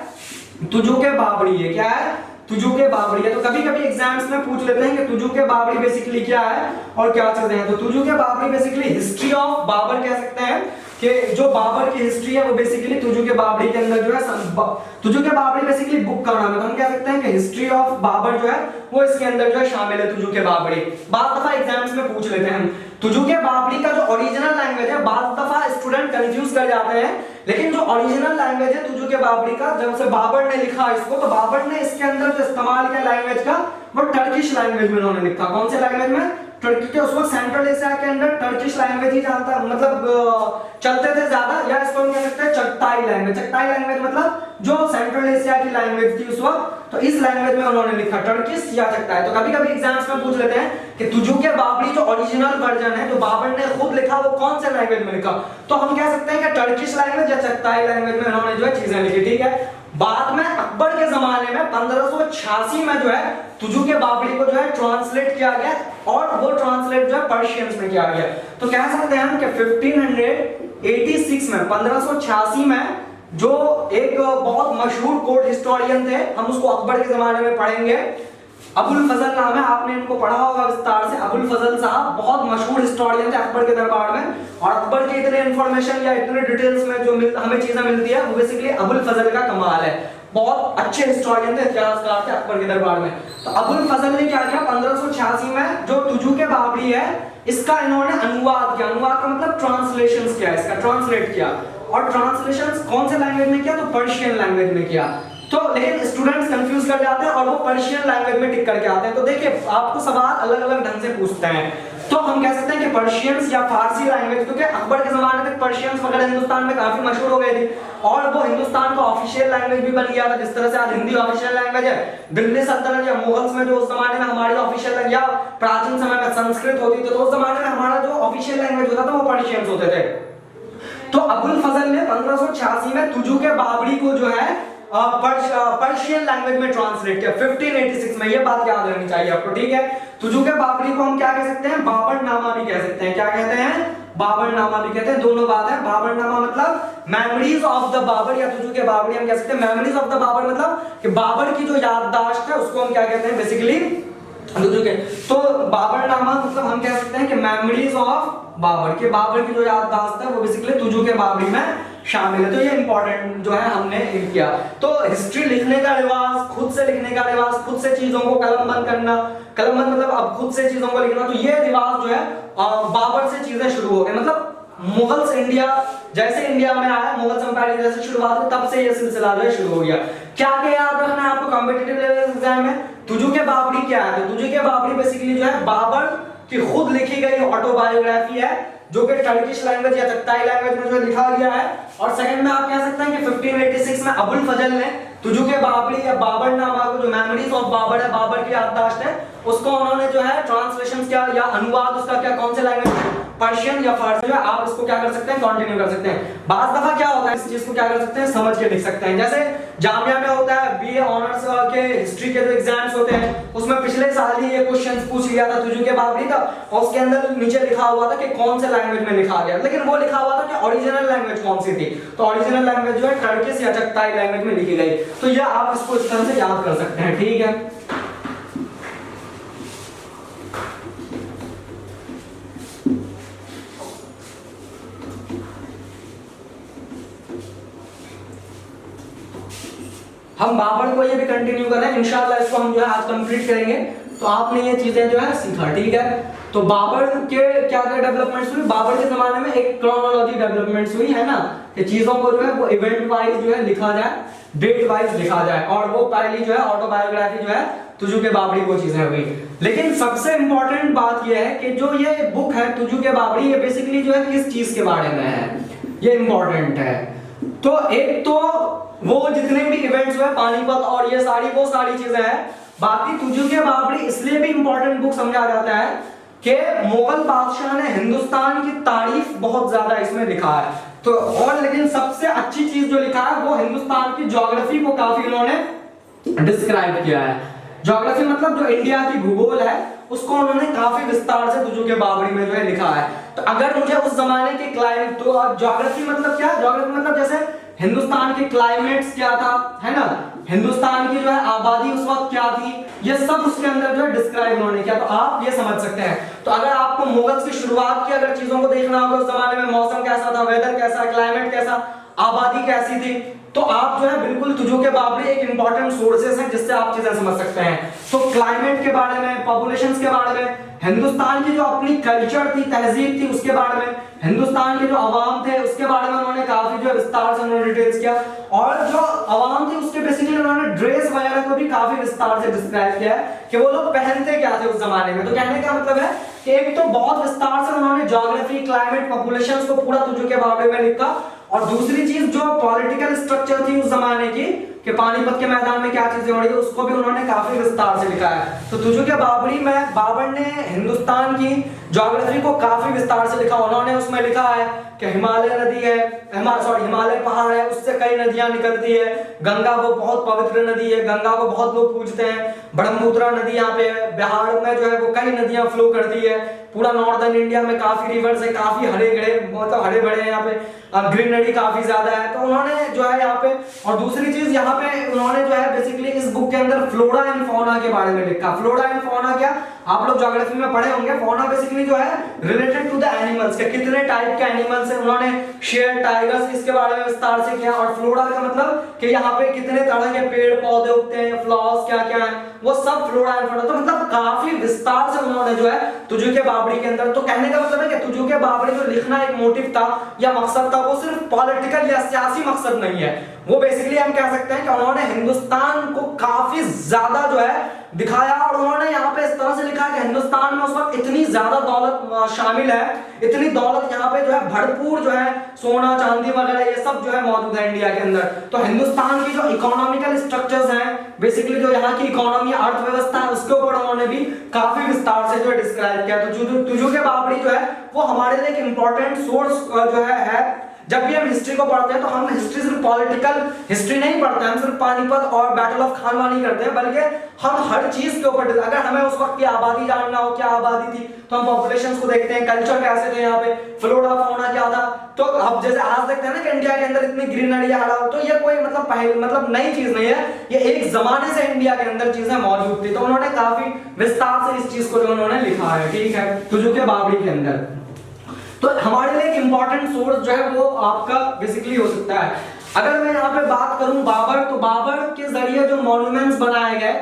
तुजुक बाबरी है। क्या है? तुजुक बाबरी है। तो कभी कभी एग्जाम्स में पूछ लेते हैं कि तुजुक बाबरी बेसिकली क्या है और क्या चीजें हैं। तो Tuzuk Baburi basically history of Babur कह सकते हैं कि जो बाबर की हिस्ट्री है वो बेसिकली तुजुक बाबरी के अंदर जो है, तुजुक बाबरी बेसिकली बुक का नाम है। तो हम कह सकते हैं कि हिस्ट्री ऑफ बाबर जो है वो इसके अंदर जो है शामिल है, तुजुक बाबरी। बाद दफा एग्जाम्स में पूछ लेते हैं तुजुक बाबरी का जो ओरिजिनल लैंग्वेज है, बाद दफा स्टूडेंट कंफ्यूज कर जाते हैं, लेकिन जो ओरिजिनल लैंग्वेज है तुजुक बाबरी का, जब से बाबर ने लिखा इसको, तो बाबर ने इसके अंदर जो इस्तेमाल किया लैंग्वेज का वो टर्किश लैंग्वेज में उन्होंने लिखा। कौन से लैंग्वेज में? टर्की के। उस वक्त सेंट्रल एशिया के अंदर टर्किश लैंग्वेज ही जानता, मतलब चलते थे ज्यादा, या इसको हम कह सकते हैं चगताई लैंग्वेज। चगताई लैंग्वेज मतलब जो सेंट्रल एशिया की लैंग्वेज थी उस वक्त, तो इस लैंग्वेज में उन्होंने लिखा, टर्किश या चगताई। तो कभी कभी एग्जाम्स में पूछ लेते हैं कि तुजुक बाबरी जो ओरिजिनल वर्जन है, जो बाबर ने खुद लिखा, वो कौन से लैंग्वेज में लिखा? तो हम कह सकते हैं कि टर्किश लैंग्वेज या चगताई लैंग्वेज में उन्होंने जो है चीजें लिखी। ठीक है। बाद में अकबर के जमाने में 1586 में जो है तुजुक बाबरी को जो है ट्रांसलेट किया गया, और वो ट्रांसलेट जो है पर्शियंस में किया गया। तो कह सकते हैं हम कि 1586 में, 1586 में जो एक बहुत मशहूर कोर्ट हिस्टोरियन थे, हम उसको अकबर के जमाने में पढ़ेंगे, अबुल फजल नाम है, आपने इनको पढ़ा होगा विस्तार से। अबुल फजल साहब बहुत मशहूर हिस्टोरियन थे अकबर के दरबार में, और अकबर के इतने इंफॉर्मेशन या इतने डिटेल्स में जो हमें चीजें मिलती है वो बेसिकली अबुल फजल का कमाल है। बहुत अच्छे हिस्टोरियन थे, इतिहासकार थे अकबर के दरबार में। तो अबुल फजल ने क्या किया, 1586 में जो तुजुक बाबरी है इसका इन्होंने अनुवाद किया। अनुवाद का मतलब ट्रांसलेशंस किया, इसका ट्रांसलेट किया। और ट्रांसलेशंस कौन से लैंग्वेज में किया? तो पर्शियन लैंग्वेज में किया। तो लेकिन स्टूडेंट्स कंफ्यूज कर जाते हैं और वो पर्शियन लैंग्वेज में टिक करके आते हैं। तो देखिए आपको सवाल अलग अलग ढंग से पूछते हैं। तो हम कह सकते हैं कि पर्शियंस या फारसी लैंग्वेज, क्योंकि अकबर के जमाने तक पर्शियंस वगैरह हिंदुस्तान में काफी मशहूर हो गए थे, और वो हिंदुस्तान का ऑफिशियल लैंग्वेज भी बन गया था। जिस तरह से आज हिंदी ऑफिशियल लैंग्वेज है, दिल्ली सल्तनत या मुगल्स में जो उस जमाने में हमारी ऑफिशियल लैंग्वेज, या प्राचीन समय में संस्कृत होती थी, तो उस जमाने में हमारा जो ऑफिशियल लैंग्वेज होता था वो पर्शियंस होते थे। तो अबुल फजल ने 1586 में तुजुक बाबरी को जो है पर्शियन लैंग्वेज में ट्रांसलेट किया 1586 में। ये बात याद रखनी चाहिए आपको। ठीक है। तुजुक बाबरी को हम क्या कह सकते हैं? बाबर नामा भी कह सकते हैं। क्या कहते हैं? बाबर नामा भी कहते हैं। दोनों बात है। बाबर नामा मतलब मेमोरीज ऑफ द बाबर, या तुजुक बाबरी हम कह सकते हैं मेमोरीज ऑफ द बाबर, मतलब कि बाबर की जो याददाश्त है उसको हम क्या कहते हैं? बेसिकली तुजुक। तो बाबर नामा मतलब हम कह सकते हैं कि मेमोरीज ऑफ बाबर, के बाबर की जो याददाश्त है वो बेसिकली तुजुक बाबरी में शामिल है। तो ये इंपॉर्टेंट जो है हमने किया। तो हिस्ट्री लिखने का रिवाज, खुद से लिखने का रिवाज, खुद से चीजों को कलमबंद करना, कलमबंद मतलब अब खुद से चीजों को लिखना, तो ये रिवाज जो है बाबर से चीजें शुरू हो गई। मतलब मुगल्स इंडिया जैसे इंडिया में आया, मुगल एम्पायर जैसे शुरुआत हुई, तब से ये सिलसिला जो है शुरू हो गया। क्या क्या याद रखना है आपको कॉम्पिटिटिव लेवल एग्जाम में? तुजुक बाबरी क्या है? तो तुजुक बाबरी बेसिकली जो है बाबर की खुद लिखी गई ऑटोबायोग्राफी है, जो कि टर्किश लैंग्वेज या चगताई लैंग्वेज में जो लिखा गया है। और सेकंड में आप कह सकते हैं कि 1586 में अबुल फजल ने तुजुक बाबरी या बाबर नामा को, जो मेमोरीज ऑफ बाबर है, बाबर की याददाश्त है, उसको उन्होंने जो है ट्रांसलेशन किया या अनुवाद उसका क्या, कौन से लैंग्वेज, पर्शियन या फारसी, जो है आप इसको क्या कर सकते हैं? कंटिन्यू कर सकते हैं। बात दफा क्या होता है, इस चीज को क्या कर सकते हैं? समझ के लिख सकते हैं। जैसे जामिया में होता है बीए ऑनर्स के हिस्ट्री के जो एग्जाम्स होते हैं, उसमें पिछले साल ही ये क्वेश्चंस पूछ लिया था तुजुक बाबरी का, और उसके अंदर नीचे लिखा हुआ था कि कौन से लैंग्वेज में लिखा गया, लेकिन वो लिखा हुआ था कि ओरिजिनल लैंग्वेज कौन सी थी। तो ओरिजिनल लैंग्वेज जो है टर्किश या चगताई लैंग्वेज में लिखी गई। तो ये आप इसको इस तरह से याद कर सकते हैं। ठीक है। हम बाबर को ये भी कंटिन्यू कर रहे हैं, इंशाल्लाह इसको हम जो है आज कंप्लीट करेंगे। तो आपने ये चीजें जो है सीखा, ठीक है। तो बाबर के क्या क्या डेवलपमेंट्स हुई, बाबर के जमाने में एक क्रोनोलॉजी डेवलपमेंट्स हुई है ना, कि चीजों को जो है वो इवेंट वाइज जो है लिखा जाए, डेट वाइज लिखा जाए, और वो पहली जो है ऑटोबायोग्राफी जो है तुजुके बाबरी वो चीजें हुई। लेकिन सबसे इंपॉर्टेंट बात ये है कि जो ये बुक है तुजुके बाबरी, ये बेसिकली जो है किस चीज के बारे में है, ये इंपॉर्टेंट है। तो एक तो वो जितने भी इवेंट्स हुए पानीपत और ये सारी वो सारी चीजें हैं। बाकी तुजुके बाबरी इसलिए भी इंपॉर्टेंट बुक समझा जाता है कि मुगल बादशाह ने हिंदुस्तान की तारीफ बहुत ज्यादा इसमें लिखा है। तो और लेकिन सबसे अच्छी चीज जो लिखा है वो हिंदुस्तान की ज्योग्राफी को काफी उन्होंने डिस्क्राइब किया है। ज्योग्राफी मतलब जो इंडिया की भूगोल है उसको उन्होंने काफी विस्तार से तुजुके बाबरी में जो है लिखा है। तो अगर मुझे उस जमाने के क्लाइमेट, तो ज्योग्राफी मतलब क्या, ज्योग्राफी मतलब जैसे हिंदुस्तान के क्लाइमेट्स क्या था, है ना, हिंदुस्तान की जो है आबादी उस वक्त क्या थी, ये सब उसके अंदर जो है डिस्क्राइब उन्होंने किया। तो आप ये समझ सकते हैं। तो अगर आपको मुगल्स की शुरुआत की अगर चीजों को देखना होगा, उस जमाने में मौसम कैसा था, वेदर कैसा, क्लाइमेट कैसा, आबादी कैसी थी, तो आप जो है बिल्कुल तुजुके बाबरी एक इंपॉर्टेंट सोर्सेस है जिससे आप चीजें समझ सकते हैं। तो क्लाइमेट के बारे में, पॉपुलेशंस के बारे में, हिंदुस्तान की जो अपनी कल्चर थी, तहजीब थी, उसके बारे में, हिंदुस्तान के जो अवाम थे उसके बारे में उन्होंने काफी जो विस्तार से उन्होंने डिटेल्स किया। और जो अवाम थी उसके बेसिकली उन्होंने ड्रेस वगैरह को भी काफी विस्तार से डिस्क्राइब किया है कि वो लोग पहनते क्या थे उस जमाने में। तो कहने का मतलब है कि एक तो बहुत विस्तार से उन्होंने ज्योग्राफी, क्लाइमेट, पॉपुलेशंस को पूरा तुजुके बाबरी में लिखा, और दूसरी चीज जो पॉलिटिकल स्ट्रक्चर थी उस जमाने की कि पानीपत के मैदान में क्या चीजें हो रही थी उसको भी उन्होंने काफी विस्तार से लिखा है। तो तुजुके बाबरी में बाबर ने हिंदुस्तान की ज्योग्राफी को काफी विस्तार से लिखा। उन्होंने उसमें लिखा है कि हिमालय नदी है, हिमालय पहाड़ है, उससे कई नदियां निकलती है, गंगा वो बहुत पवित्र नदी है, गंगा को बहुत लोग पूजते हैं, ब्रह्मपुत्र नदी यहाँ पे है, बिहार में जो है वो कई नदियां फ्लो करती है, पूरा नॉर्दर्न इंडिया में काफी रिवर्स है, काफी हरे भरे मतलब हरे भरे यहाँ पे, ग्रीनरी काफी ज्यादा है। तो उन्होंने जो है यहाँ पे, और दूसरी चीज यहाँ पे उन्होंने जो है बेसिकली इस बुक के अंदर फ्लोरा एंड फौना के बारे में लिखा। फ्लोरा एंड फौना क्या, आप लोग ज्योग्राफी में पढ़े होंगे, फौना बेसिकली जो है रिलेटेड टू द एनिमल्स के, कितने टाइप के एनिमल्स हैं, उन्होंने शेर, टाइगर्स, इसके बारे में विस्तार से किया। और फ्लोरा का मतलब कि यहाँ पे कितने तरह के पेड़ पौधे उगते हैं, फ्लावर्स क्या क्या है, वो सब फ्लोरा एंड फौना। तो मतलब काफी विस्तार से उन्होंने जो है तुजुके बाबरी के अंदर, तो कहने का मतलब है कि तुजुके बाबरी जो लिखना एक मोटिव था या मकसद था, वो सिर्फ पॉलिटिकल या सियासी मकसद नहीं है, वो बेसिकली हम कह सकते हैं कि उन्होंने हिंदुस्तान को काफी ज्यादा जो है दिखाया। और उन्होंने यहाँ पे इस तरह से लिखा कि हिंदुस्तान में उस वक्त इतनी ज्यादा दौलत शामिल है, इतनी दौलत यहाँ पे जो है भरपूर जो है सोना चांदी वगैरह ये सब जो है मौजूद है इंडिया के अंदर। तो हिंदुस्तान की जो इकोनॉमिकल स्ट्रक्चर्स हैं, बेसिकली जो यहाँ की इकोनॉमी, अर्थव्यवस्था है, उसके ऊपर उन्होंने भी काफी विस्तार से जो है डिस्क्राइब किया। तो तुजुके बाबरी जो है वो हमारे लिए एक इंपॉर्टेंट सोर्स जो है। जब भी हम हिस्ट्री को पढ़ते हैं तो हम हिस्ट्री सिर्फ पॉलिटिकल हिस्ट्री नहीं पढ़ते हैं, हम सिर्फ पानीपत और बैटल ऑफ खानवा नहीं करते हैं, बल्कि हम हर चीज के ऊपर, अगर हमें उस वक्त की आबादी जानना हो, क्या आबादी थी, तो हम पॉपुलेशंस को देखते हैं, कल्चर कैसे थे यहाँ पे, फ्लोरा फौना क्या था। तो अब जैसे आज देखते हैं ना कि इंडिया के अंदर इतनी ग्रीनरी है, तो ये कोई मतलब नई चीज नहीं है, ये एक जमाने से इंडिया के अंदर चीजें मौजूद थी। तो उन्होंने काफी विस्तार से इस चीज को जो उन्होंने लिखा है, ठीक है, तुजुके बाबरी के अंदर। तो हमारे लिए एक इंपॉर्टेंट सोर्स जो है वो आपका बेसिकली हो सकता है। अगर मैं यहाँ पे बात करूं बाबर, तो बाबर के जरिए जो मॉन्यूमेंट्स बनाए गए,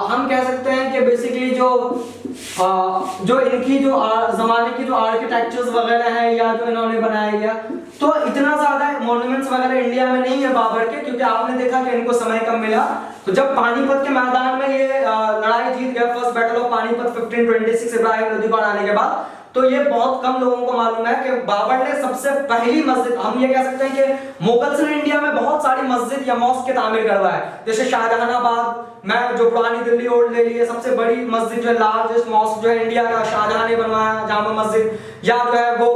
हम कह सकते हैं कि बेसिकली जो इनकी जो जमाने की जो आर्किटेक्चर्स वगैरह है या जो इन्होंने बनाया गया, तो इतना ज्यादा मॉन्यूमेंट्स वगैरह इंडिया में नहीं है बाबर के, क्योंकि आपने देखा कि इनको समय कम मिला। तो जब पानीपत के मैदान में ये लड़ाई जीत गया, first battle of Panipat 1526 Ibrahim Lodhi को हराने के बाद, तो ये बहुत कम लोगों को मालूम है कि बाबर ने सबसे पहली मस्जिद, हम ये कह सकते हैं कि मुगल्स ने इंडिया में बहुत सारी मस्जिद या मॉस्क के तामीर करवाए, जैसे शाहजहानाबाद में जो पुरानी दिल्ली ओल्ड दिल्ली है, सबसे बड़ी मस्जिद जो है, लार्जेस्ट मॉस्क जो है इंडिया का, शाहजहां ने बनवाया जामा मस्जिद, या जो है वो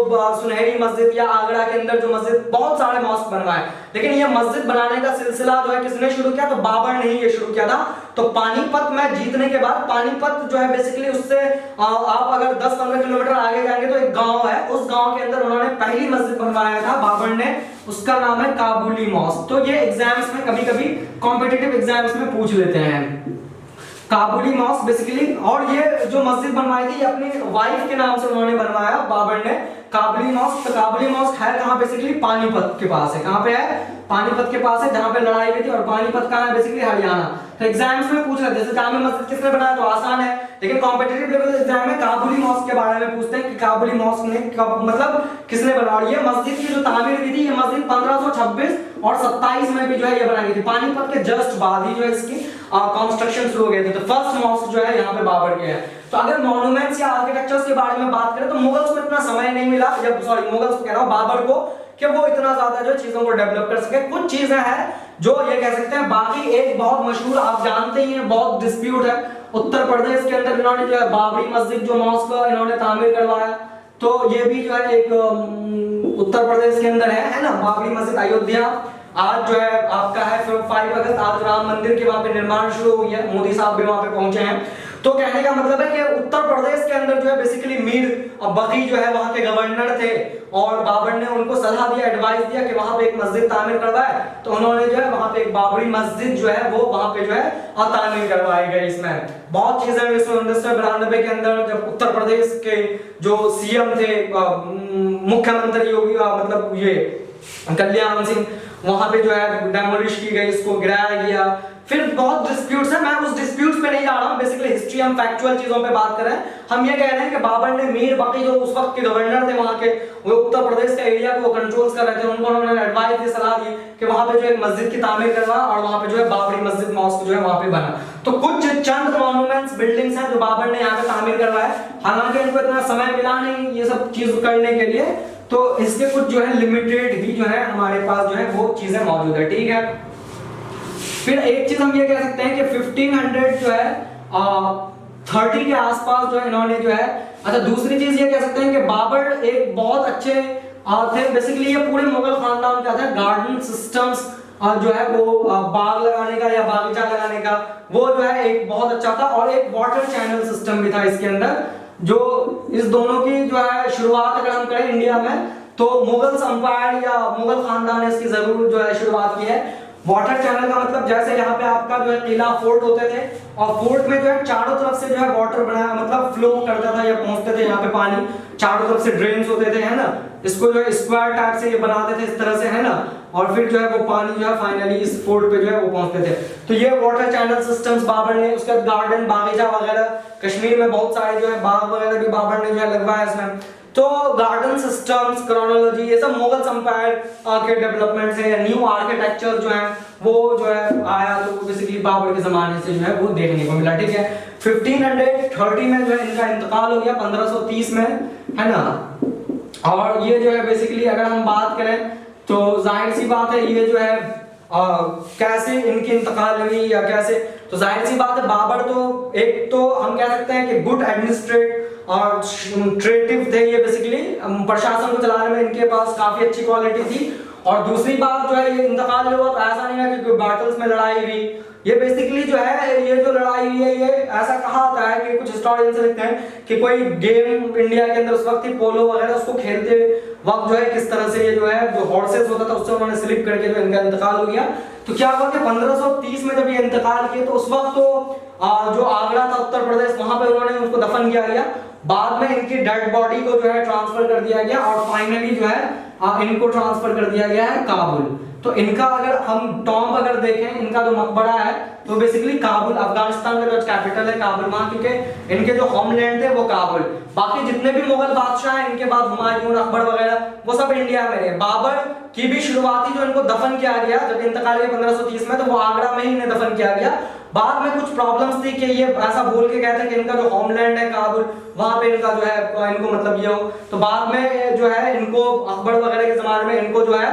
सुनहरी मस्जिद, या आगरा के अंदर जो मस्जिद, बहुत सारे मॉस्क बनवाए। लेकिन ये मस्जिद बनाने का सिलसिला जो है किसने शुरू किया, तो बाबर ने ही ये शुरू किया था। तो पानीपत में जीतने के बाद, पानीपत जो है बेसिकली उससे आप अगर 10-15 किलोमीटर आगे जाएंगे तो एक गांव है, उस गांव के अंदर उन्होंने पहली मस्जिद बनवाया था बाबर ने, उसका नाम है काबुली मॉस्क। तो ये एग्जाम्स में कभी-कभी कॉम्पिटिटिव एग्जाम्स में पूछ लेते हैं काबुली मॉस्क बेसिकली। और ये जो मस्जिद बनवाई थी अपनी वाइफ के नाम से उन्होंने बनवाया बाबर ने, काबुली मॉस्क। तो काबुली मॉस्क है कहाँ? बेसिकली पानीपत के पास है। कहाँ पे है? पानीपत के पास है, जहाँ पे लड़ाई हुई थी। और पानीपत कहाँ है? बेसिकली हरियाणा। तो एग्जाम्स में पूछ रहे थे जैसे जामे मस्जिद किसने बनाया, तो आसान है, लेकिन कॉम्पिटिटिव लेवल एग्जाम में काबुली मॉस्क के बारे में पूछते हैं कि काबुली मॉस्क ने कब मतलब किसने बनाया। ये मस्जिद की जो तामीर हुई थी, ये मस्जिद 1526 और 27 में भी जो है ये बनाई गई थी। पानीपत के जस्ट बाद ही जो है इसकी कंस्ट्रक्शन शुरू हो गए थे। तो फर्स्ट मॉस्क जो है यहाँ पे बाबर के है। तो अगर मॉन्यूमेंट्स या आर्किटेक्चर्स के बारे में बात करें तो मुगल्स को इतना समय नहीं मिला, जब सॉरी मुगल्स को कह रहा हूं, बाबर को, कि वो इतना ज्यादा जो चीजों को डेवलप कर सके। कुछ चीजें हैं जो ये कह सकते हैं। बाकी एक बहुत मशहूर आप जानते ही हैं, बहुत डिस्प्यूट है, उत्तर प्रदेश के अंदर इन्होंने जो है बाबरी मस्जिद जो मॉस्क इन्होंने तामीर करवाया, तो ये भी जो है एक उत्तर प्रदेश के अंदर है ना, बाबरी मस्जिद अयोध्या। आज जो है आपका है 5 अगस्त, आज राम मंदिर के वहां पे निर्माण शुरू हुई है, मोदी साहब भी वहां पे पहुंचे हैं। तो कहने का मतलब है कि उत्तर प्रदेश के अंदर जो है बेसिकली मीर बगी जो है वहां के गवर्नर थे, और बाबर ने उनको सलाह दिया, एडवाइस दिया कि वहां पे एक मस्जिद तामीर करवाए। तो उन्होंने जो है वहां पे एक बाबरी मस्जिद जो है वो वहां पे जो है तामीर करवाई गई। इसमें बहुत चीजें 1992 के अंदर जब उत्तर प्रदेश के जो सीएम थे, मुख्यमंत्री योगी मतलब ये कल्याण सिंह, वहां पे जो है डेमोलिश की गई, इसको गिराया गया। फिर बहुत डिस्प्यूट्स है, मैं उस डिस्प्यूट्स पे नहीं जा रहा हूं, बेसिकली हिस्ट्री हम फैक्चुअल चीजों पे बात कर रहे हैं। हम ये कह रहे हैं कि बाबर ने मीर बाकी जो उस वक्त के गवर्नर थे वहां के, वो उत्तर प्रदेश का एरिया को कंट्रोल कर रहे थे, उनको उन्होंने एडवाइस दी, सलाह दी कि वहां पे जो एक मस्जिद की तामीर करवा, और वहां पे जो है बाबरी मस्जिद मॉस्क जो है वहां पे बना। तो कुछ चंद मॉन्यूमेंट्स बिल्डिंग्स हैं जो बाबर ने यहाँ पे तामीर करवाए, हालांकि इनको इतना समय मिला नहीं ये सब चीज करने के लिए, तो इसके कुछ जो है लिमिटेड ही जो है हमारे पास जो है वो चीजें मौजूद है, ठीक है। फिर एक चीज हम ये कह सकते हैं कि 1500 जो है 30 के आसपास जो है इन्होंने जो है, अच्छा दूसरी चीज ये कह सकते हैं कि बाबर एक बहुत अच्छे थे, बेसिकली ये पूरे मुगल खानदान का था, गार्डन सिस्टम्स जो है वो बाग लगाने का या बागीचा लगाने का वो जो है एक बहुत अच्छा था, और एक वाटर चैनल सिस्टम भी था इसके अंदर, जो इस दोनों की जो है शुरुआत अगर हम करें इंडिया में तो मुगल एम्पायर या मुगल खानदान ने इसकी जरूर जो है शुरुआत की है। वाटर चैनल का मतलब जैसे यहाँ पे आपका जो है किला फोर्ट होते थे, और फोर्ट में जो है चारों तरफ से जो है वाटर बनाया मतलब फ्लो करता था या पहुंचते थे यहाँ पे पानी, चारों तरफ से ड्रेन्स होते थे, है ना, इसको जो है स्क्वायर टाइप से ये बनाते थे इस तरह से, है ना, और फिर जो है वो पानी जो है फाइनली इस फोर्ट पे जो है वो पहुंचते थे। तो ये वाटर चैनल सिस्टम्स बाबर ने, उसका गार्डन बागीचा वगैरह, कश्मीर में बहुत सारे जो है बाग वगैरह भी बाबर ने जो है लगवाया इसमें। तो गार्डन सिस्टम्स, क्रोनोलॉजी, ये सब मुगल एम्पायर के डेवलपमेंट से, न्यू आर्किटेक्चर जो है वो जो है आया, तो बेसिकली बाबर के जमाने से जो है वो देखने को मिला, ठीक है। 1530 में जो है इनका इंतकाल हो गया, 1530 में, है ना। और ये जो है बेसिकली अगर हम बात करें तो जाहिर सी बात है ये जो है कैसे इनकी इंतकाल हुई या कैसे, तो जाहिर सी बात है बाबर तो एक तो हम कह सकते हैं कि गुड एडमिनिस्ट्रेटिव थे, ये बेसिकली प्रशासन को चलाने में इनके पास काफी अच्छी क्वालिटी थी। और दूसरी बात जो है ये इंतकाल हुआ तो ऐसा नहीं है कि कोई बैटल्स में लड़ाई हुई, ये बेसिकली जो है ये जो लड़ाई हुई है ये ऐसा कहा जाता है कि कुछ हिस्टोरियंस लिखते हैं कि कोई गेम इंडिया के अंदर उस वक्त ही पोलो वगैरह, उसको खेलते वक्त जो है किस तरह से ये जो है जो हॉर्सेस होता था उससे उन्होंने स्लिप करके जो इनका इंतकाल हो गया। तो क्या हुआ कि 1530 में जब ये इंतकाल किए तो उस वक्त तो जो आगरा था उत्तर प्रदेश, वहां पे उन्होंने उसको दफन किया गया। बाद में इनकी डेड बॉडी को जो है ट्रांसफर कर दिया गया और फाइनली जो है इनको ट्रांसफर कर दिया गया है काबुल। तो इनका अगर हम टॉम्ब अगर देखें, इनका जो मकबरा है तो बेसिकली काबुल, अफगानिस्तान का जो कैपिटल है काबुल, वहां क्योंकि इनके जो होमलैंड थे वो काबुल। बाकी जितने भी मुगल बादशाह हैं इनके बाद हुमायूं, अकबर वगैरह वो सब इंडिया में रहे। बाबर की भी शुरुआती जो इनको दफन किया गया जब इंतकाल हुआ 1530 में, तो वो आगरा में ही इन्हें दफन किया गया। बाद में कुछ प्रॉब्लम्स थी कि ये ऐसा बोल के कहते हैं कि इनका जो होमलैंड है काबुल, वहां पे इनका जो है इनको मतलब ये हो, तो बाद में जो है इनको अकबर वगैरह के जमाने में इनको जो है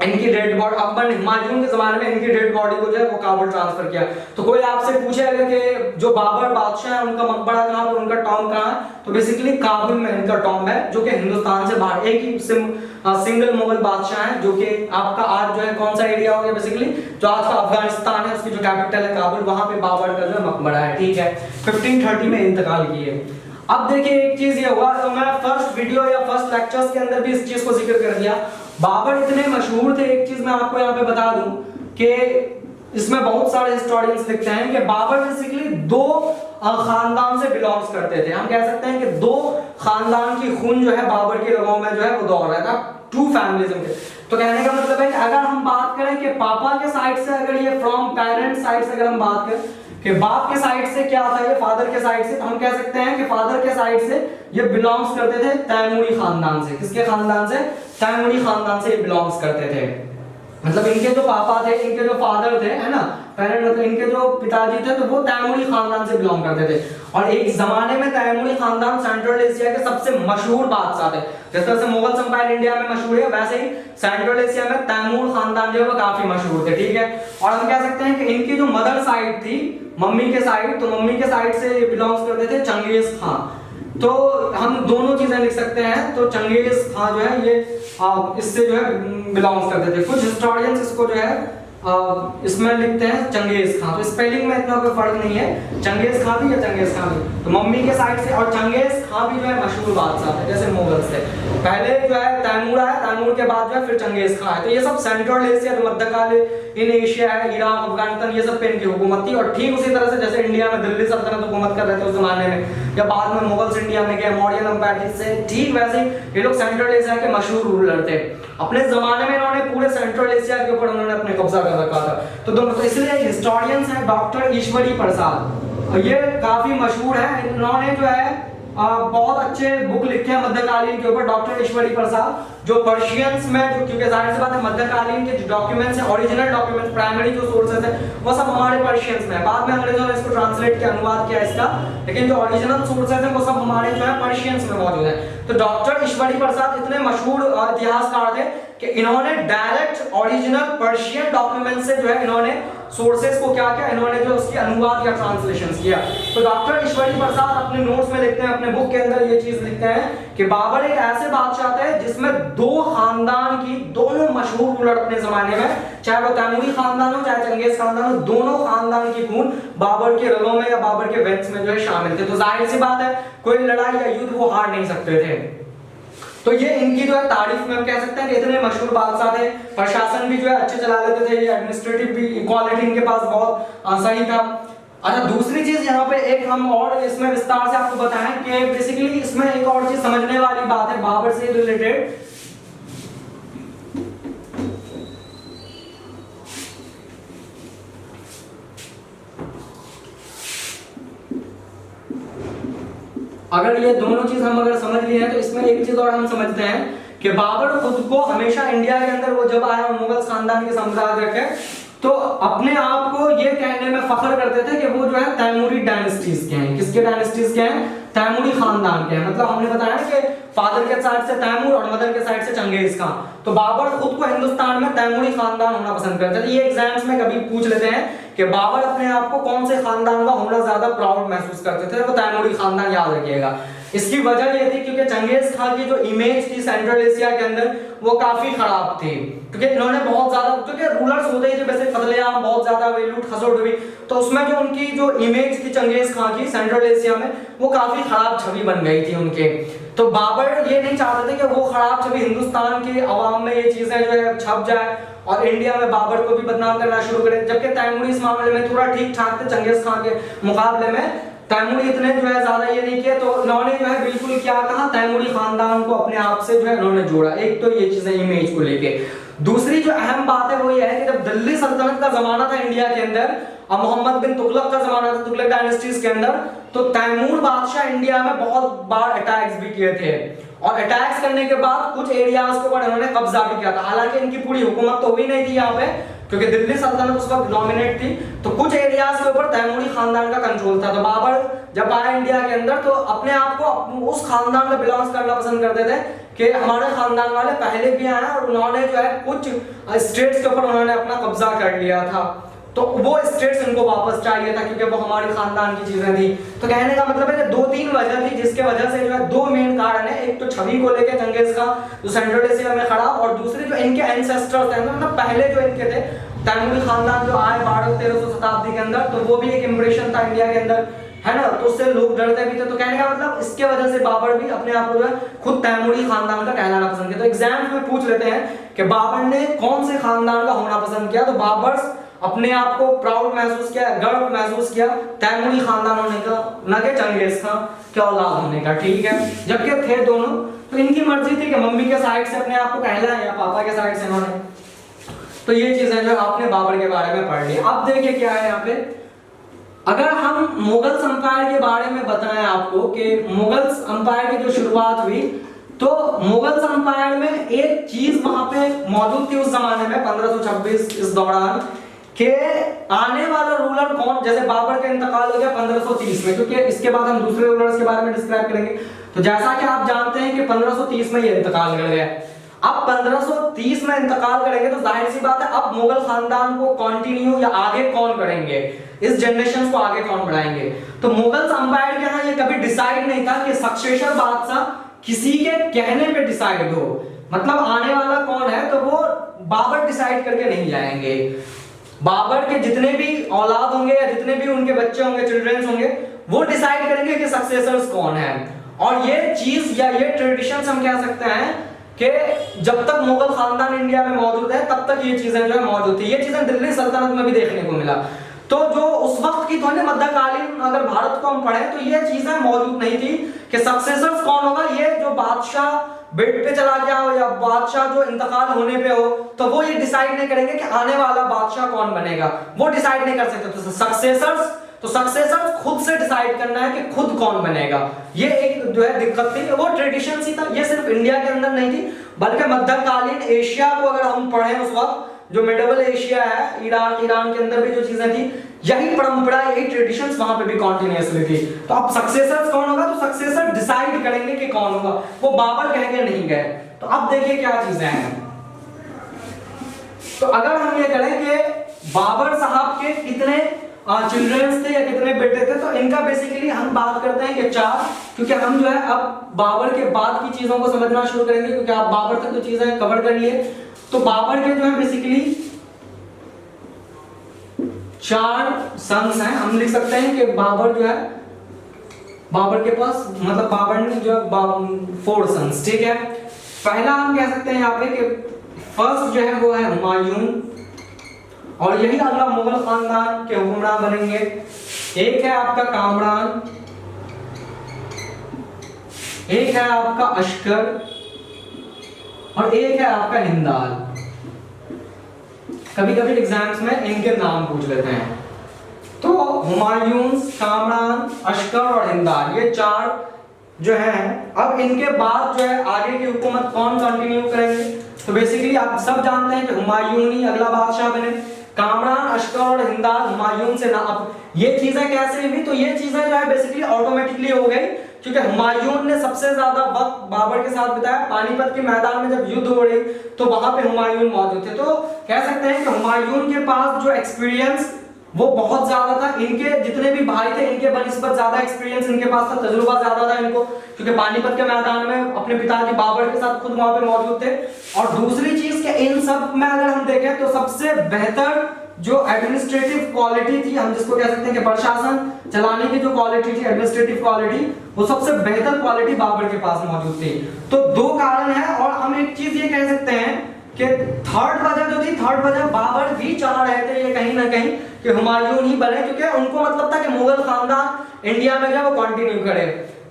इनकी डेड बॉडी, अकबर ने हुमायूं के जमाने में इनकी डेड बॉडी को जो है वो काबुल ट्रांसफर किया। तो कोई आपसे पूछेगा कि जो बाबर बादशाह है उनका मकबरा कहाँ पर, उनका टॉम्ब कहाँ है, तो बेसिकली काबुल में इनका टॉम्ब है, जो कि हिंदुस्तान से बाहर एक ही सिंगल मुगल बादशाह है, जो कि आपका आज जो है कौन सा एरिया हो गया बेसिकली जो आज का अफगानिस्तान है, उसकी जो कैपिटल है काबुल, वहां पे बाबर का जो है मकबरा है, ठीक है। 1530 में इंतकाल किए। अब देखिए एक चीज ये हुआ, तो मैं फर्स्ट वीडियो या फर्स्ट लेक्चर्स के अंदर भी इस चीज को जिक्र कर दिया, बाबर इतने मशहूर थे। एक चीज मैं आपको यहाँ पे बता दूं कि इसमें बहुत सारे हिस्टोरियंस लिखते हैं कि बाबर बेसिकली दो खानदान से बिलोंग्स करते थे। हम कह सकते हैं कि दो खानदान की खून जो है बाबर के लोगों में जो है वो दौड़ रहा था, टू फैमिलीज के। तो कहने का मतलब है कि अगर हम बात करें कि पापा के साइड से, अगर ये फ्रॉम पेरेंट साइड से अगर हम बात करें कि बाप के साइड से क्या था, ये फादर के साइड से, तो हम कह सकते हैं कि फादर के साइड से ये बिलोंग्स करते थे तैमूरी खानदान से। किसके खानदान से? तैमूरी खानदान से ये बिलोंग्स करते थे। मतलब इनके जो पापा थे, इनके जो फादर थे, है ना, पेरेंट, मतलब इनके जो पिताजी थे, तो वो तैमूरी खानदान से बिलोंग करते थे। और एक जमाने में तैमूरी खानदान सेंट्रल एशिया के सबसे मशहूर बादशाह थे। जिस तरह से मुगल संपायर इंडिया में मशहूर है, वैसे ही सेंट्रल एशिया में तैमूर खानदान जो है वो काफी मशहूर थे, ठीक है। और हम कह सकते हैं कि इनकी जो मदर साइड थी, मम्मी के साइड, तो मम्मी के साइड से ये बिलोंग्स करते थे चंगेज खान। तो हम दोनों चीजें लिख सकते हैं। तो चंगेज खान जो है ये इससे जो है बिलोंग्स करते थे। कुछ हिस्टोरियंस इसको जो है इसमें लिखते हैं चंगेज खान। तो स्पेलिंग में इतना कोई फर्क नहीं है, चंगेज खान भी या चंगेज खान भी। तो मम्मी के साइड से, और चंगेज खान भी जो है मशहूर बादशाह थे, जैसे मुगल से पहले जो है तैमूर है, तैमूर के बाद जो है फिर चंगेज खान है। तो ये सब सेंट्रल एशिया, जो मध्यकाल इन एशिया है, ईरान, अफगानिस्तान, ये सब पे इनकी हुकूमत थी। और ठीक उसी तरह से जैसे इंडिया में दिल्ली सल्तनत हुकूमत कर रहे थे उस जमाने में, या बाद में मुगल्स इंडिया में गए मौर्यन एम्पायर से, ठीक वैसे ये लोग सेंट्रल एशिया के मशहूर रूलर थे। अपने जमाने में इन्होंने पूरे सेंट्रल एशिया के ऊपर उन्होंने अपने कब्जा कर रखा था। तो दोनों, तो इसलिए हिस्टोरियंस हैं डॉक्टर ईश्वरी प्रसाद, ये काफी मशहूर है। इन्होंने जो है बहुत अच्छे बुक लिखे हैं मध्यकालीन के ऊपर, डॉक्टर ईश्वरी प्रसाद, जो पर्शियंस में, जो क्योंकि जाहिर सी बात है मध्यकालीन के जो डॉक्यूमेंट्स हैं, ओरिजिनल डॉक्यूमेंट्स, प्राइमरी जो सोर्सेज है वो सब हमारे पर्शियंस में है। बाद में अंग्रेजों ने इसको ट्रांसलेट किया, अनुवाद किया इसका, लेकिन जो ओरिजिनल सोर्सेज हैं वो सब हमारे जो है पर्शियंस में मौजूद है। तो डॉक्टर ईश्वरी प्रसाद इतने मशहूर इतिहासकार थे कि इन्होंने डायरेक्ट ओरिजिनल पर्शियन डॉक्यूमेंट से जो है इन्होंने सोर्सेज को क्या किया, इन्होंने जो उसकी अनुवाद या ट्रांसलेशन किया। तो डॉक्टर ईश्वरी प्रसाद अपने नोट्स में लिखते हैं, अपने बुक के अंदर ये चीज लिखते हैं कि बाबर एक ऐसे बादशाह थे जिसमें दो खानदान की, दोनों मशहूर रूलर अपने जमाने में, चाहे वो तैमूरी खानदान हो चाहे चंगेज खानदान हो, दोनों खानदान की खून बाबर के रगों में या बाबर के वेंस में जो है शामिल थे। तो जाहिर सी बात है कोई लड़ाई या युद्ध वो हार नहीं सकते थे। तो ये इनकी जो है तारीफ में हम कह सकते हैं कि इतने मशहूर बादशाह थे, प्रशासन भी जो है अच्छे चला लेते थे, ये एडमिनिस्ट्रेटिव भी इक्वालिटी इनके पास बहुत सही था। अच्छा, दूसरी चीज यहाँ पे एक हम और इसमें विस्तार से आपको बताएं कि बेसिकली इसमें एक और चीज समझने वाली बात है बाबर से रिलेटेड। अगर ये दोनों चीज हम अगर समझ लिए हैं तो इसमें एक चीज और हम समझते हैं कि बाबर खुद को हमेशा इंडिया के अंदर वो जब आया और मुगल खानदान के साम्राज्य रखे, तो अपने आप को ये कहने में फख्र करते थे कि वो जो है तैमूरी डायनेस्टीज के हैं। किसके डायनेस्टीज के हैं? तैमूरी खानदान के हैं। मतलब हमने बताया कि फादर के साइड से तैमूर और मदर के साइड से चंगेज खान। तो बाबर खुद को हिंदुस्तान में तैमूरी खानदान होना पसंद करते थे। ये एग्जाम्स में कभी पूछ लेते हैं कि बाबर अपने आप को कौन से खानदान का होना ज्यादा प्राउड महसूस करते थे, वो तैमूरी खानदान याद रखिएगा। इसकी वजह ये थी क्योंकि चंगेज खान की जो इमेज थी सेंट्रल एशिया के अंदर वो काफी खराब थी, क्योंकि इन्होंने बहुत ज्यादा, क्योंकि रूलर्स होते ही थे वैसे कत्लेआम बहुत ज्यादा हुए, लूट खसोट हुई, तो उसमें जो उनकी जो इमेज थी चंगेज खान की सेंट्रल एशिया में वो काफी खराब छवि बन गई थी उनके। तो बाबर ये नहीं चाहते थे कि वो खराब छवि हिंदुस्तान के अवाम में ये चीजें जो है छप जाए और इंडिया में बाबर को भी बदनाम करना शुरू करें। जबकि तैमूरी इस मामले में थोड़ा ठीक ठाक थे चंगेज खान के मुकाबले में, तैमूरी इतने जो है ज्यादा ये नहीं किया। तो इन्होंने जो है बिल्कुल क्या कहा, तैमूरी खानदान को अपने आप से जो है इन्होंने जोड़ा। एक तो ये चीजें इमेज को लेके। दूसरी जो अहम बात है वो ये है कि जब दिल्ली सल्तनत का जमाना था इंडिया के अंदर, और मोहम्मद बिन तुगलक का जमाना था, तुगलक डायनेस्टीज के अंदर, तो तैमूर बादशाह इंडिया में बहुत बार अटैक्स भी किए थे और अटैक्स करने के बाद कुछ एरियाज के ऊपर इन्होंने कब्जा भी किया था। हालांकि इनकी पूरी हुकूमत तो हुई नहीं थी यहाँ पे, क्योंकि दिल्ली सल्तनत उस वक्त डोमिनेट थी, तो कुछ एरियाज के ऊपर तैमूरी खानदान का कंट्रोल था। तो बाबर जब आए इंडिया के अंदर तो अपने आप को उस खानदान में बिलोंग करना पसंद करते थे कि हमारे खानदान वाले पहले भी आए और उन्होंने जो है कुछ स्टेट्स के ऊपर उन्होंने अपना कब्जा कर लिया था, तो वो स्टेट्स इनको वापस चाहिए था क्योंकि वो हमारे खानदान की चीजें थी। तो कहने का मतलब है कि दो तीन वजह थी जिसके वजह से जो है दो मेन कारण है। एक तो छवि को लेके चंगेज खान जो सेंट्रल एशिया में खड़ा, और दूसरी जो इनके एंसेस्टर्स थे, मतलब पहले जो इनके थे तैमूरी खानदान जो आए 1200-1300 शताब्दी के अंदर, तो वो भी एक इंप्रेशन था इंडिया के अंदर, है ना, तो उससे लोग डरते भी थे। तो कहने का मतलब इसके वजह से बाबर भी अपने आप को जो है खुद तैमूरी खानदान का कहलाना पसंद किया। तो एग्जाम में पूछ लेते हैं कि बाबर ने कौन से खानदान का होना पसंद किया, तो बाबर अपने आप को प्राउड महसूस किया, गर्व महसूस किया तैमूरी खानदान होने का, न कि चंगेज खान के औलाद होने का, ठीक है। जबकि थे दोनों, तो इनकी मर्जी थी कि मम्मी के साइड से अपने आप को कहलाए या पापा के साइड से इन्होंने। तो ये चीजें जो आपने बाबर के बारे में पढ़ ली। अब देखिए क्या है यहाँ पे, अगर हम मुगल एम्पायर के बारे में बताएं आपको कि मुगल एम्पायर की जो शुरुआत हुई, तो मुगल एम्पायर में एक चीज वहां पे मौजूद थी उस जमाने में 1526 इस दौरान, के आने वाला रूलर कौन, जैसे बाबर का इंतकाल हो गया 1530 में, क्योंकि इसके बाद हम दूसरे रूलर्स के बारे में डिस्क्राइब करेंगे। तो जैसा कि आप जानते हैं कि 1530 में ये इंतकाल कर गया। अब 1530 में इंतकाल करेंगे तो जाहिर सी बात है अब मुगल खानदान को कंटिन्यू या आगे कौन करेंगे, इस जनरेशन को आगे कौन बढ़ाएंगे। तो मुगल एम्पायर के यहाँ ये कभी डिसाइड नहीं था कि सक्सेसर बादशाह किसी के कहने पे डिसाइड हो, मतलब आने वाला कौन है तो वो बाबर डिसाइड करके नहीं जाएंगे। बाबर के जितने भी औलाद होंगे या जितने भी उनके बच्चे होंगे, चिल्ड्रंस होंगे, वो डिसाइड करेंगे कि सक्सेसर्स कौन है। और ये चीज या ये ट्रेडिशंस हम कह सकते हैं कि जब तक मुगल खानदान इंडिया में मौजूद है तब तक ये चीजें जो है मौजूद थी। ये चीजें दिल्ली सल्तनत में भी देखने को मिला। तो जो उस वक्त की थोड़ी मध्यकालीन अगर भारत को हम पढ़े तो ये चीजें मौजूद नहीं थी कि सक्सेसर्स कौन होगा। ये जो बादशाह बेड पे चला गया हो या बादशाह जो इंतकाल होने पे हो तो वो ये डिसाइड नहीं करेंगे कि आने वाला बादशाह कौन बनेगा, वो डिसाइड नहीं कर सकते। तो सक्सेसर्स खुद से डिसाइड करना है कि खुद कौन बनेगा। ये एक जो है दिक्कत थी, वो ट्रेडिशन ही था। ये सिर्फ इंडिया के अंदर नहीं थी बल्कि मध्यकालीन एशिया को अगर हम पढ़ें उस वक्त जो मिडिवल एशिया है, ईरान के अंदर भी जो चीजें थी, यही परंपरा यही ट्रेडिशंस वहां पे भी कंटिन्यूअसली थी। तो अब सक्सेसर्स कौन होगा, तो सक्सेसर डिसाइड करेंगे कि कौन होगा, वो बाबर कहेंगे नहीं गए। तो अब देखिए क्या चीजें हैं। तो अगर हम ये करें कि बाबर साहब के कितने चिल्ड्रंस थे या कितने बेटे थे, तो इनका बेसिकली हम बात करते हैं कि 4, क्योंकि हम जो है अब बाबर के बाद की चीजों को समझना शुरू करेंगे, क्योंकि आप बाबर तक तो चीजें कवर कर लिए। तो बाबर के जो है बेसिकली 4 सन्स हैं। हम लिख सकते हैं कि बाबर जो है, बाबर के पास मतलब बाबर ने जो 4 सन्स, ठीक है। पहला हम कह सकते हैं यहाँ पे कि फर्स्ट जो है वो है हुमायूं, और यही अगला मुगल खानदान के हुक्मरान बनेंगे। एक है आपका कामरान, एक है आपका अशकर, और एक है आपका हिंदाल। कभी कभी एग्जाम्स में इनके नाम पूछ लेते हैं। तो हुमायूं, कामरान, अशकर और हिंदाल, ये 4 जो हैं। अब इनके बाद जो है आगे की हुकूमत कौन कंटिन्यू करेंगे, तो बेसिकली आप सब जानते हैं कि हुमायूं ही अगला बादशाह बने। कामरान, अशकर और हिंदाल हुमायूं से ना। अब ये चीजें कैसे हुई, तो ये चीजें जो है बेसिकली ऑटोमेटिकली हो गई क्योंकि हुमायूं ने सबसे ज्यादा वक्त बाबर के साथ बिताया। पानीपत के मैदान में जब युद्ध हो रही तो वहां पे हुमायूं मौजूद थे। तो कह सकते हैं कि हुमायूं के पास जो एक्सपीरियंस वो बहुत ज्यादा था। इनके जितने भी भाई थे इनके बनिस्बत ज्यादा एक्सपीरियंस इनके पास था, तजुर्बा ज्यादा था इनको, क्योंकि पानीपत के मैदान में अपने पिताजी बाबर के साथ खुद वहां पे मौजूद थे। और दूसरी चीज कि इन सब में अगर हम देखें तो सबसे बेहतर जो एडमिनिस्ट्रेटिव क्वालिटी थी, हम जिसको कह सकते हैं कि प्रशासन चलाने की जो क्वालिटी थी, एडमिनिस्ट्रेटिव क्वालिटी, वो सबसे बेहतर क्वालिटी बाबर के पास मौजूद थी। तो 2 कारण है। और हम एक चीज ये कह सकते हैं कि थर्ड वजह जो थी, थर्ड वजह बाबर भी चाह रहे थे ये कहीं ना कहीं कि हुमायूं ही बने, क्योंकि उनको मतलब था कि मुगल खानदान इंडिया में जो वो कंटिन्यू करे।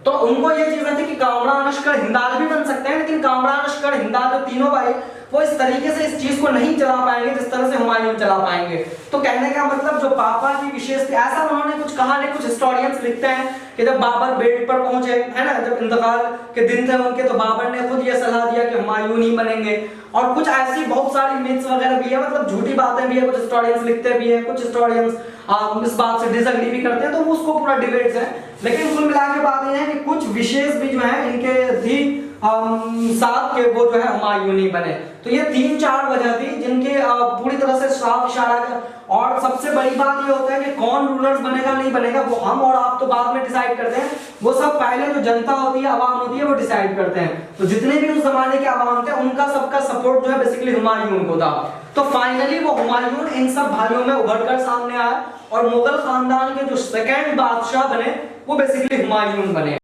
तो उनको ये चीज थी कि कामरान, अशकर, हिंदाल भी बन सकते हैं, लेकिन कामरान, अशकर, हिंदाल जो तीनों भाई वो इस तरीके से इस चीज को नहीं चला पाएंगे जिस तरह से हुमायूं चला पाएंगे। तो कहने का मतलब जो पापा की विशेषता, ऐसा उन्होंने कुछ कहा नहीं। कुछ हिस्टोरियंस लिखते हैं कि जब बाबर बेड पर पहुंचे, है ना, जब इंतकाल के दिन थे उनके, तो बाबर ने खुद ये सलाह दिया कि हुमायूं ही बनेंगे। और कुछ ऐसी बहुत सारी मिथ्स वगैरह भी है, मतलब झूठी बातें भी है, कुछ हिस्टोरियंस लिखते भी है, कुछ हिस्टोरियंस इस बात से डिसएग्री भी करते हैं, तो उसको पूरा डिबेट्स है। लेकिन कुल मिला के बात यह है कि कुछ विशेष भी जो है इनके थी साथ के वो जो है हुमायूं ही बने। तो ये 3-4 वजह थी जिनके पूरी तरह से साफ इशारा कर। और सबसे बड़ी बात ये होता है कि कौन रूलर्स बनेगा नहीं बनेगा वो हम और आप तो बाद में डिसाइड करते हैं, वो सब पहले जो जनता होती है, आवाम होती है, वो डिसाइड करते हैं। तो जितने भी उस जमाने के आवाम थे उनका सबका सपोर्ट जो है बेसिकली हुमायूं को था। तो फाइनली वो हुमायूं इन सब भाइयों में उभर कर सामने आया और मुगल खानदान के जो सेकंड बादशाह बने वो बेसिकली हुमायूं बने।